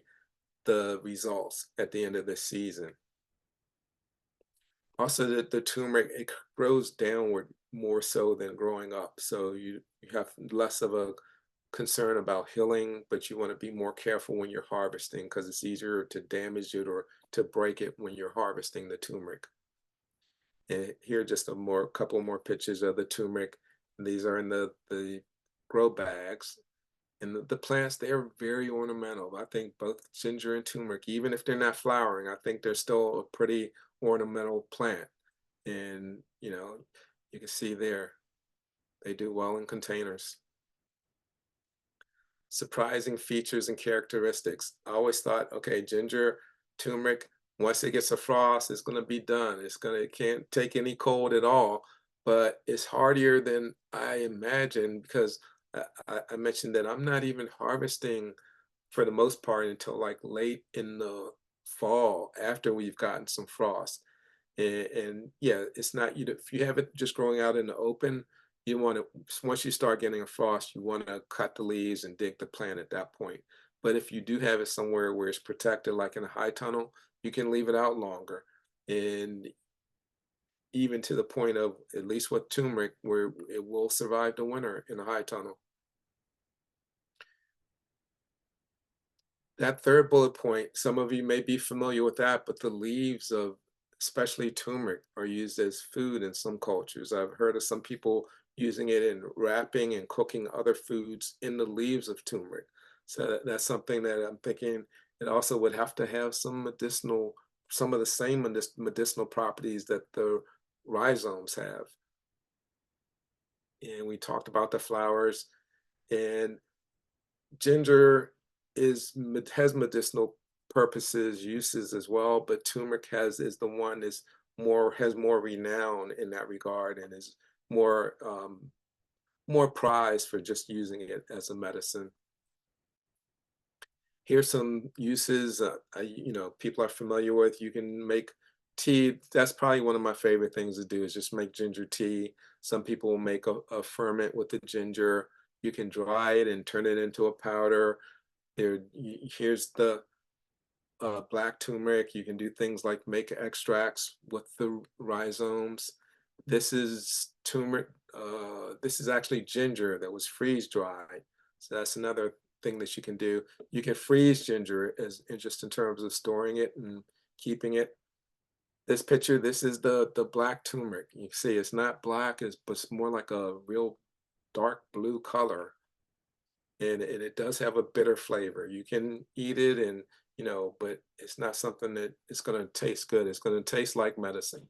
the results at the end of the season. Also, the turmeric, it grows downward more so than growing up, so you have less of a concern about hilling, but you want to be more careful when you're harvesting because it's easier to damage it or to break it when you're harvesting the turmeric. And here are just a couple more pictures of the turmeric. These are in the grow bags. And the plants, they're very ornamental. I think both ginger and turmeric, even if they're not flowering, I think they're still a pretty ornamental plant. And, you can see there, they do well in containers. Surprising features and characteristics. I always thought, okay, ginger, turmeric, once it gets a frost, it's going to be done. It can't take any cold at all. But it's hardier than I imagined because I mentioned that I'm not even harvesting for the most part until like late in the fall after we've gotten some frost. And yeah, it's not you. If you have it just growing out in the open, you want to once you start getting a frost, you want to cut the leaves and dig the plant at that point. But if you do have it somewhere where it's protected, like in a high tunnel, you can leave it out longer. And even to the point of, at least with turmeric, where it will survive the winter in a high tunnel. That third bullet point, some of you may be familiar with that, but the leaves of especially turmeric are used as food in some cultures. I've heard of some people using it in wrapping and cooking other foods in the leaves of turmeric. So that's something that I'm thinking it also would have to have some of the same medicinal properties that the rhizomes have. And we talked about the flowers, and ginger has medicinal purposes, uses as well, but turmeric is the one is has more renown in that regard and is more more prized for just using it as a medicine. Here's some uses people are familiar with. You can make tea. That's probably one of my favorite things to do is just make ginger tea. Some people will make a ferment with the ginger. You can dry it and turn it into a powder. Here's the black turmeric. You can do things like make extracts with the rhizomes. This is turmeric. This is actually ginger that was freeze dried. So that's another thing that you can do. You can freeze ginger as just in terms of storing it and keeping it. This picture, this is the black turmeric. You can see it's not black, but it's more like a real dark blue color, and it does have a bitter flavor. You can eat it, and but it's not something that it's going to taste good. It's going to taste like medicine.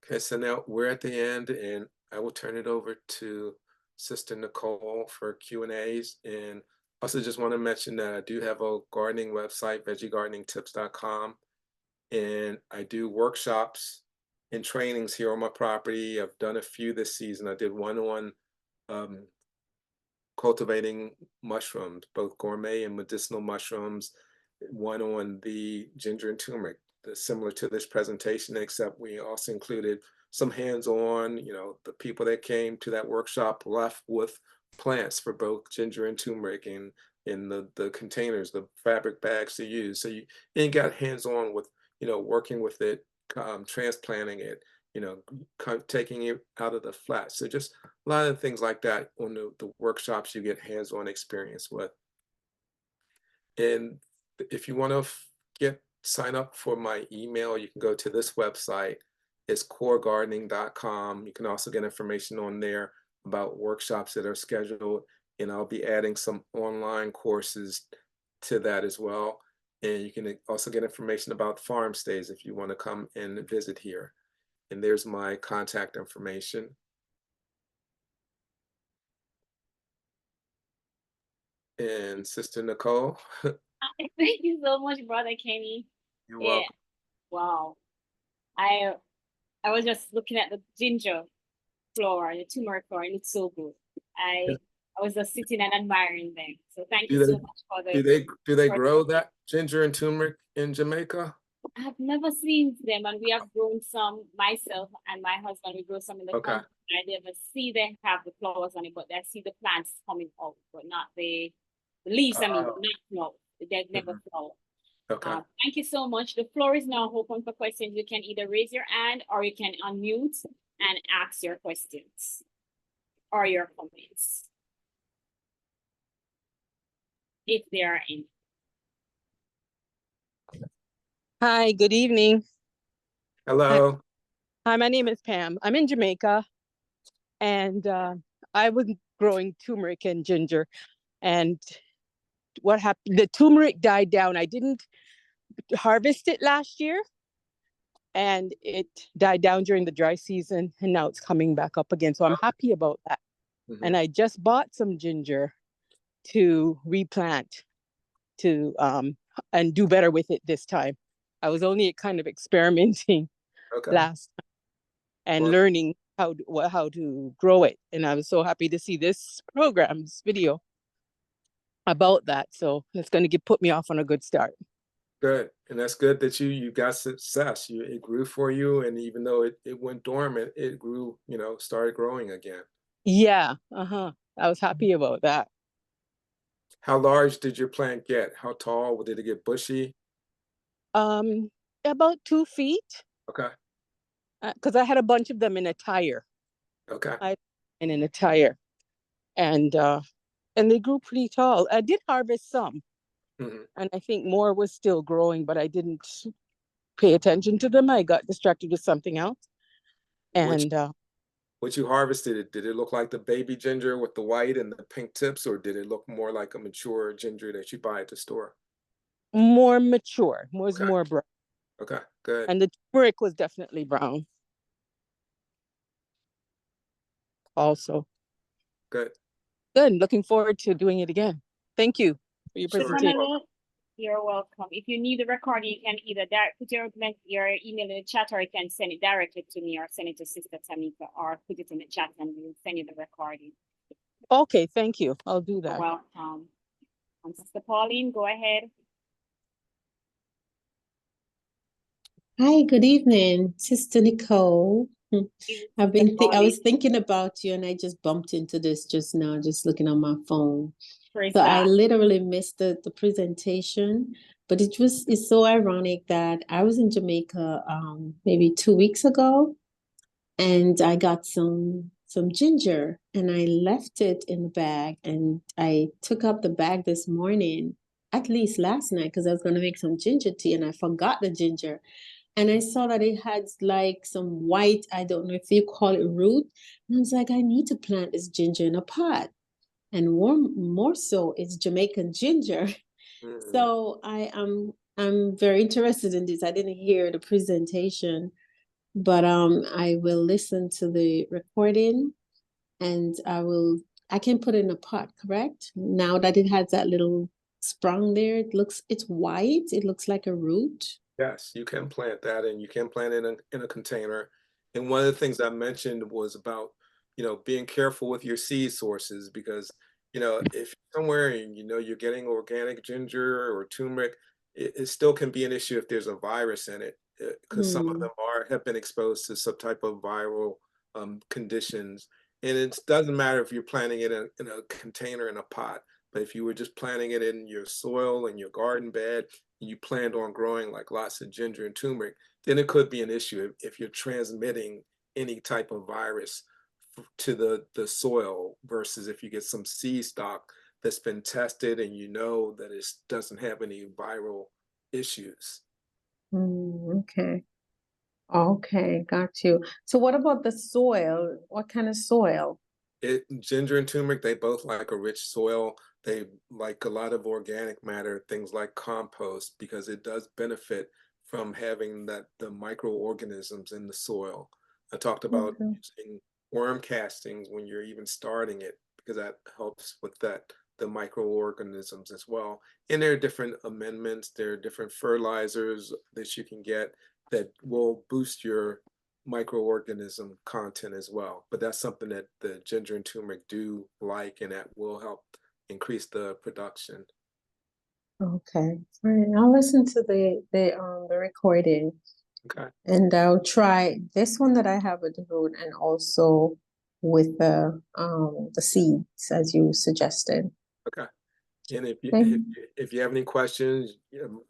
Okay, so now we're at the end, and I will turn it over to Sister Nicole for Q&As. And also just want to mention that I do have a gardening website, veggiegardeningtips.com, and I do workshops and trainings here on my property. I've done a few this season. I did one on um, cultivating mushrooms, both gourmet and medicinal mushrooms, one on the ginger and turmeric, similar to this presentation, except we also included some hands-on, the people that came to that workshop left with plants for both ginger and turmeric and in the containers, the fabric bags to use. So you and got hands-on with, working with it, transplanting it, taking it out of the flat. So just a lot of things like that on the workshops you get hands-on experience with. And if you want to sign up for my email, you can go to this website. It's coregardening.com. You can also get information on there about workshops that are scheduled, and I'll be adding some online courses to that as well. And you can also get information about farm stays if you want to come and visit here. And there's my contact information. And Sister Nicole, Thank you so much, Brother Kenny. You're Yeah, welcome. wow. I I was just looking at the ginger flower, the turmeric flower. It looks so good. Yeah. I was just sitting and admiring them. So thank you Do so they much for the. do they For, grow that ginger and turmeric in Jamaica? I've never seen them, and we have grown some myself and my husband. We grow some in the Okay. country. I never see them have the flowers on it, but I see the plants coming out, but not the leaves. I mean, Oh, not flower. They never mhm. flower. Okay. Thank you so much. The floor is now open for questions. You can either raise your hand or you can unmute and ask your questions or your comments if there are any. Hi, good evening. Hi, Hello. hi, my name is Pam. I'm in Jamaica, and I was growing turmeric and ginger. And what happened? The turmeric died down. I didn't harvest it last year, and it died down during the dry season, and now it's coming back up again. So I'm happy about that. And Mhm. I just bought some ginger to replant to and do better with it this time. I was only kind of experimenting Okay. last and Well, learning how to grow it. And I was so happy to see this program, this video about that. So it's going to put me off on a good start. good. And that's good that you got success. It grew for you, and even though it went dormant, it grew, started growing again. Yeah, uh-huh. I was happy about that. How large did your plant get? How tall? Did it get bushy? Um, about 2 feet, Okay. because I had a bunch of them in a tire. Okay. I and in a tire, and and they grew pretty tall. I did harvest some, Hmm. and I think more was still growing, but I didn't pay attention to them. I got distracted with something else, What and what you harvested, did it look like the baby ginger with the white and the pink tips, or did it look more like a mature ginger that you buy at the store? more mature, was Okay. more brown. Okay. Good. And the turmeric was definitely brown also. Good. Good. Looking forward to doing it again. Thank you for your Sure. presentation. Pamela, you're welcome. If you need the recording, you can either put your email in the chat or you can send it directly to me or send it to Sister Tamika or put it in the chat and we'll send you the recording. Okay, thank you. I'll do You're that. welcome. Sister Pauline, go ahead. Hi, good evening, Sister Nicole. Sister I Pauline, was thinking about you and I just bumped into this just now, just looking on my phone. praise So I God. literally missed the presentation, but it's so ironic that I was in Jamaica maybe 2 weeks ago and I got some ginger and I left it in the bag and I took up the bag this morning, at least last night, because I was going to make some ginger tea and I forgot the ginger. And I saw that it had like some white, I don't know if you call it root. And I was like, I need to plant this ginger in a pot. And more so, it's Jamaican ginger. Mhm. So I'm very interested in this. I didn't hear the presentation, but I will listen to the recording and I can put it in a pot, correct? Now that it has that little sprung there, it's white. It looks like a root. Yes, you can plant that, and you can plant it in a container. And one of the things I mentioned was about, being careful with your seed sources because, if you're somewhere and you're getting organic ginger or turmeric, it still can be an issue if there's a virus in it, because some of Hmm. them have been exposed to some type of viral conditions. And it doesn't matter if you're planting it in a container in a pot, but if you were just planting it in your soil in your garden bed and you planned on growing like lots of ginger and turmeric, then it could be an issue if you're transmitting any type of virus to the soil versus if you get some seed stock that's been tested and you know that it doesn't have any viral issues. Okay. Okay, got you. So what about the soil? What kind of soil? Ginger and turmeric, they both like a rich soil. They like a lot of organic matter, things like compost, because it does benefit from having the microorganisms in the soil. I talked about Okay. using worm castings when you're even starting it, because that helps with that the microorganisms as well. And there are different amendments, there are different fertilizers that you can get that will boost your microorganism content as well. But that's something that the ginger and turmeric do like, and that will help increase the production. Okay. All right. I'll listen to the recording, Okay. and I'll try this one that I have with the root, and also with the seeds as you suggested. Okay. And if you Thank if you have any questions,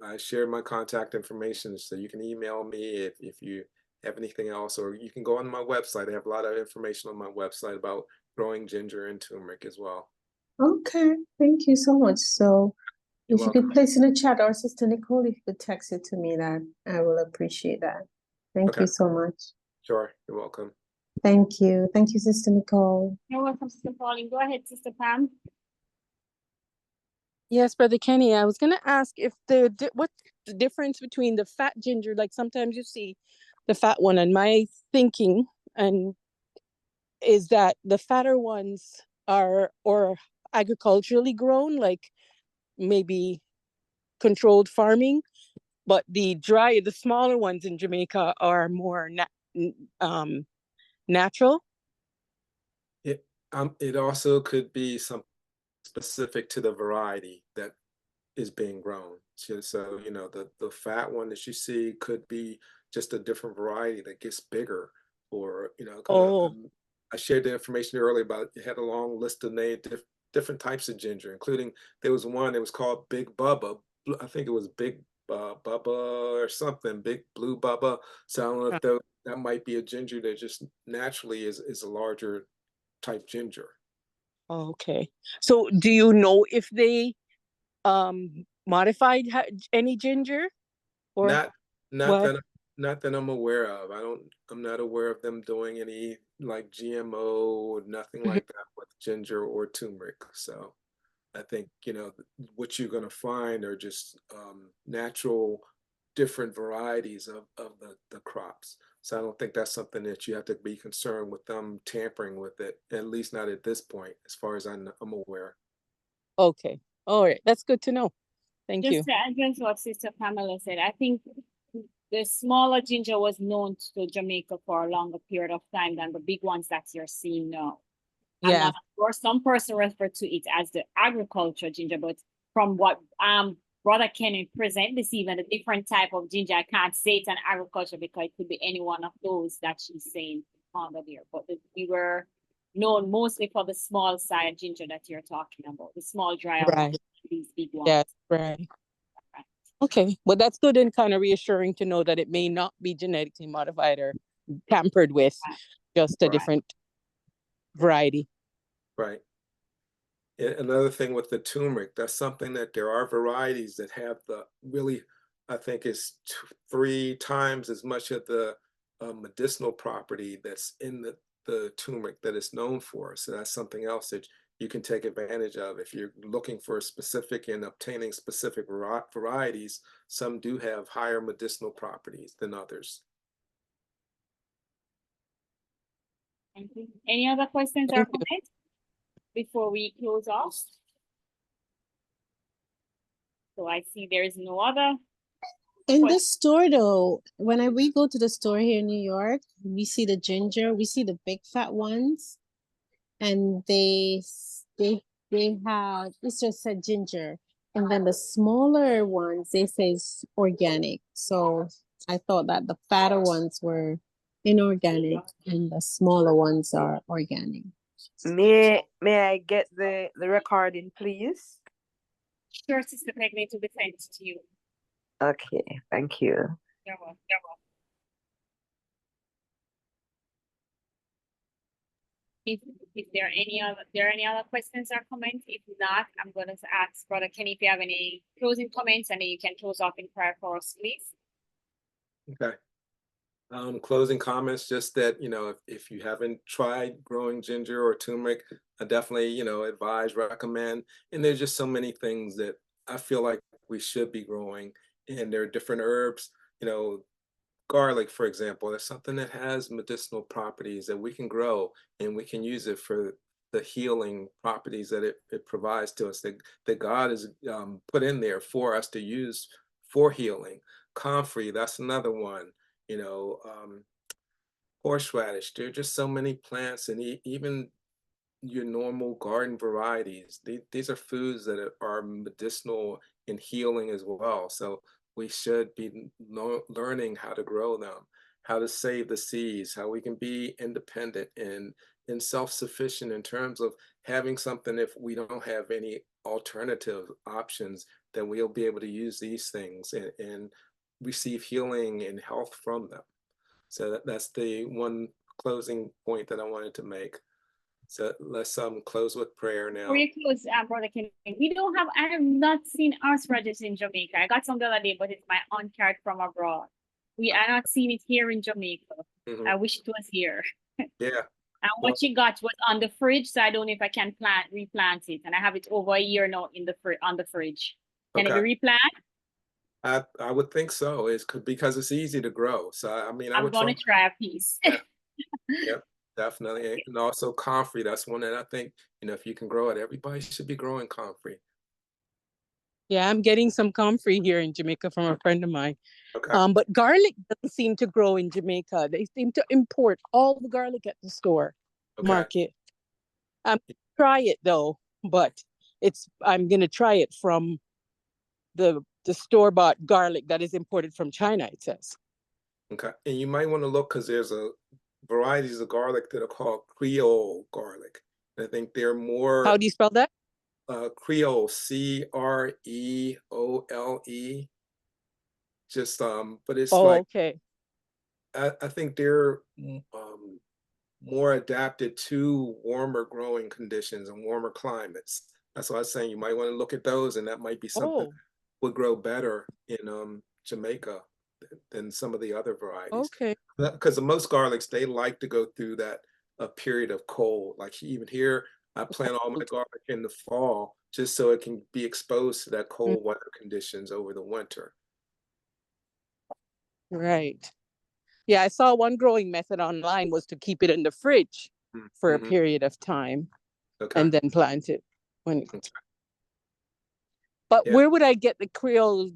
I share my contact information, so you can email me if you have anything else, or you can go on my website. I have a lot of information on my website about growing ginger and turmeric as well. Okay. Thank you so much. So You're if you welcome. could place in the chat, or Sister Nicole, if you could text it to me, that I will appreciate that. Thank Okay. you so much. Sure. You're welcome. Thank you. Thank you, Sister Nicole. You're welcome, Sister Pauline. Go ahead, Sister Pam. Yes, Brother Kenny, I was gonna ask if what's the difference between the fat ginger, like sometimes you see the fat one, and my thinking and is that the fatter ones are or agriculturally grown, like maybe controlled farming, but the smaller ones in Jamaica are more natural. It also could be something specific to the variety that is being grown. So you know, the fat one that you see could be just a different variety that gets bigger, or you know, Oh, I shared the information earlier about it had a long list of different types of ginger, including there was one that was called Big Bubba. I think it was Big Bubba or something, Big Blue Bubba. So I don't know if that might be a ginger that just naturally is a larger type ginger. okay. So do you know if they modified any ginger or Not not what? that not that I'm aware of. I'm not aware of them doing any like GMO or nothing like that with ginger or turmeric. So I think, you know, what you're gonna find are just natural different varieties of the crops. So I don't think that's something that you have to be concerned with them tampering with it, at least not at this point, as far as I'm aware. Okay. All right. That's good to know. Thank Just you. to address what Sister Pamela said, I think the smaller ginger was known to Jamaica for a longer period of time than the big ones that you're seeing now. I'm Yeah. not sure, some person refer to it as the agriculture ginger, but from what Brother Kenny present this evening, a different type of ginger, I can't say it's an agriculture because it could be any one of those that she's saying under there. But we were known mostly for the small side ginger that you're talking about, the small drier ones, Right. these big ones. Yes. Right. Okay. Well, that's good and kind of reassuring to know that it may not be genetically modified or tampered with, just a Right. different variety. Right. Another thing with the turmeric, that's something that there are varieties that have the really, I think it's 3 times as much of the medicinal property that's in the turmeric that it's known for. So that's something else that you can take advantage of. If you're looking for a specific and obtaining specific varieties, some do have higher medicinal properties than others. Thank you. Any other questions or Thank you. comments before we close off? So I see there is no other. In the store though, we go to the store here in New York, we see the ginger, we see the big fat ones, and they have, it's just said ginger, and then the smaller ones they say is organic. So I thought that the fatter ones were inorganic and the smaller ones are organic. May I get the recording, please? Sure, Sister Peggy, to be sent to you. Okay, thank you. You're welcome. If there are any other questions or comments, if not, I'm going to ask Brother Kenny if you have any closing comments, and then you can close off in prayer for us, please. Okay. Closing comments, just that, you know, if you haven't tried growing ginger or turmeric, I definitely, you know, recommend. And there's just so many things that I feel like we should be growing. And there are different herbs, you know, garlic, for example, that's something that has medicinal properties that we can grow, and we can use it for the healing properties that it provides to us, that God has put in there for us to use for healing. Comfrey, that's another one. You know, horseradish. There are just so many plants, and even your normal garden varieties. These are foods that are medicinal and healing as well. So we should be learning how to grow them, how to save the seeds, how we can be independent and self-sufficient in terms of having something if we don't have any alternative options, then we'll be able to use these things and receive healing and health from them. So that's the one closing point that I wanted to make. So let's close with prayer Before now. you close, Brother Ken, we don't have, I have not seen horseradish in Jamaica. I got some the other day, but it's my aunt carried from abroad. We are not seeing it here in Jamaica. Mhm. I wish it was here. Yeah. And Well, what she got was on the fridge, so I don't know if I can replant it. And I have it over a year now in the on the fridge. Can it be okay. replanted? I would think so. Because it's easy to grow. So I mean, I I'm would try. gonna try a piece. Yeah. Yep. Definitely. And also comfrey. That's one that I think, if you can grow it, everybody should be growing comfrey. Yeah, I'm getting some comfrey here in Jamaica from a friend of mine. Okay. But garlic doesn't seem to grow in Jamaica. They seem to import all the garlic at the store Okay. market. I'm gonna try it though, but I'm gonna try it from the store-bought garlic that is imported from China, it says. Okay. And you might want to look because there's varieties of garlic that are called Creole garlic. And I think they're How more do you spell that? Creole, Creole. Just but it's Oh, like okay. I think they're more adapted to warmer growing conditions and warmer climates. That's why I was saying you might want to look at those, and that might be something Oh, that would grow better in Jamaica than some of the other varieties. okay. Because most garlics, they like to go through that a period of cold. Like even here, I plant all my garlic in the fall just so it can be exposed to that Mm, cold weather conditions over the winter. right. Yeah, I saw one growing method online was to keep it in the fridge for a Mm-hmm. period of time Okay. and then plant it. Okay. But Yeah. where would I get the Creole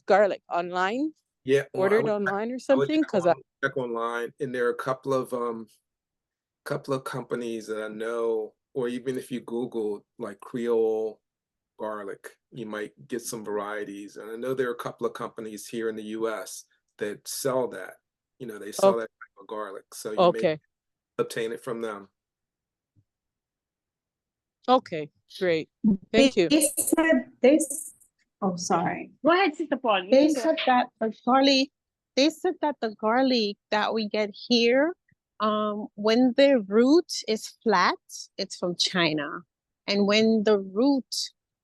garlic? Online? Yeah. Well, Ordered online or I would something? Because I check online, and there are a couple of companies that I know, or even if you Google like Creole garlic, you might get some varieties. And I know there are a couple of companies here in the US that sell that. They sell okay, that type of garlic. So you may okay, obtain it from them. okay, great. They Thank you. said this. Oh, sorry. Go ahead, Sister Paul. They said that the garlic. They said that the garlic that we get here, when the root is flat, it's from China, and when the root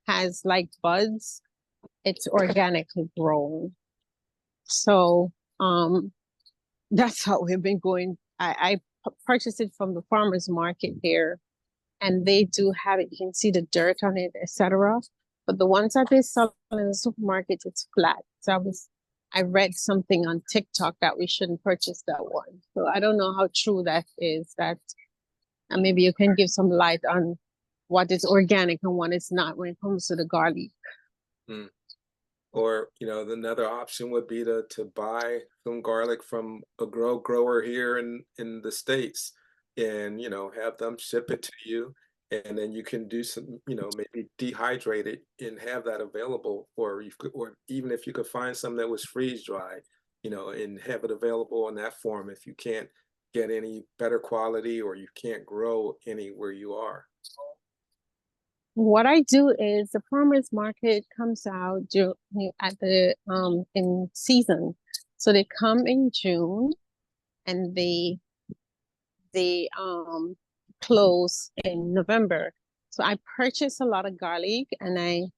has like buds, it's organically grown. So, that's how we've been going. I purchased it from the farmers market here, and they do have it. You can see the dirt on it, etc. But the ones that they sell in the supermarket, it's flat. So I read something on TikTok that we shouldn't purchase that one. So I don't know how true that is. And maybe you can give some light on what is organic and what is not when it comes to the garlic. Mm. Or, another option would be to buy some garlic from a grower here in the States and, have them ship it to you. And then you can do some, maybe dehydrate it and have that available, or or even if you could find some that was freeze dried, and have it available in that form if you can't get any better quality or you can't grow any where you are. What I do is the farmers market comes out at the in season. So they come in June and they close in November. So I purchase a lot of garlic and I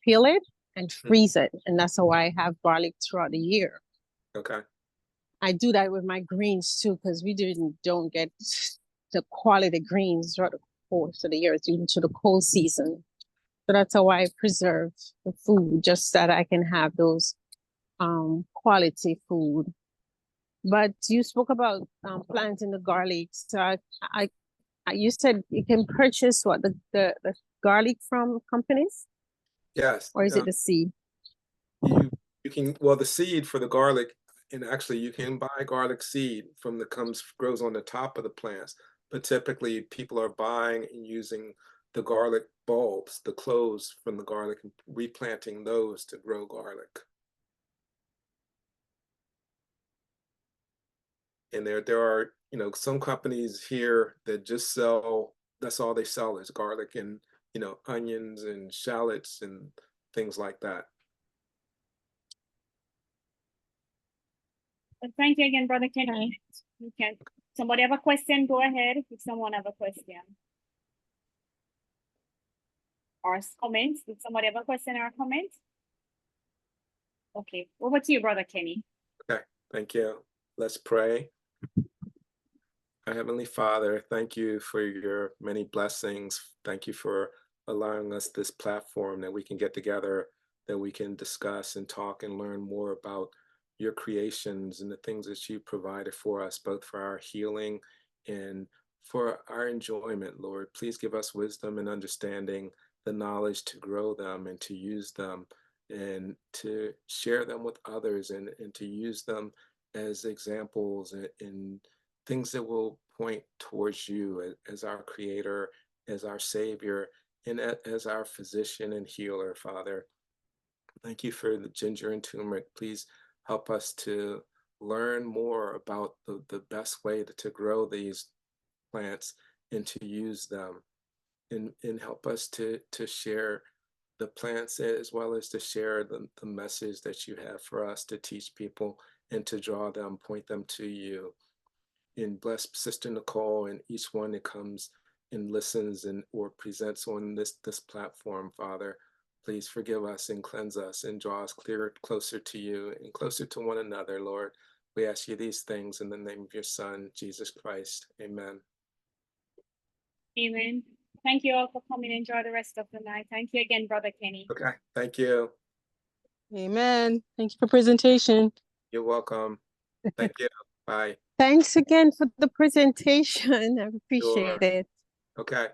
peel it and freeze it. And that's how I have garlic throughout the year. Okay. I do that with my greens too, because we don't get the quality greens throughout the course of the year. It's due to the cold season. So that's how I preserve the food, just that I can have those quality food. But you spoke about planting the garlic. So you said you can purchase what the garlic from companies, Yes, or is it the seed? you can, well, the seed for the garlic, and actually you can buy garlic seed from the grows on the top of the plants, but typically people are buying and using the garlic bulbs, the cloves from the garlic, and replanting those to grow garlic. And there are, some companies here that just sell, that's all they sell is garlic and, onions and shallots and things like that. But thank you again, Brother Kenny. You can. Somebody have a question? Go ahead. If someone have a question or comments, did somebody have a question or a comment? Okay, over to you, Brother Kenny. Okay, thank you. Let's pray. Our Heavenly Father, thank you for your many blessings. Thank you for allowing us this platform that we can get together, that we can discuss and talk and learn more about your creations and the things that you provided for us, both for our healing and for our enjoyment, Lord. Please give us wisdom and understanding, the knowledge to grow them and to use them and to share them with others, and to use them as examples in things that will point towards you as our creator, as our savior, and as our physician and healer, Father. Thank you for the ginger and turmeric. Please help us to learn more about the best way to grow these plants and to use them, and help us to share the plants as well as to share the message that you have for us to teach people and to draw them, point them to you. And bless Sister Nicole and each one that comes and listens and or presents on this platform, Father. Please forgive us and cleanse us and draw us closer to you and closer to one another, Lord. We ask you these things in the name of your Son, Jesus Christ. Amen. Amen. Thank you all for coming. Enjoy the rest of the night. Thank you again, Brother Kenny. Okay, thank you. Amen. Thank you for presentation. You're welcome. Thank you. Bye. Thanks again for the presentation. I Sure. appreciate it. Okay.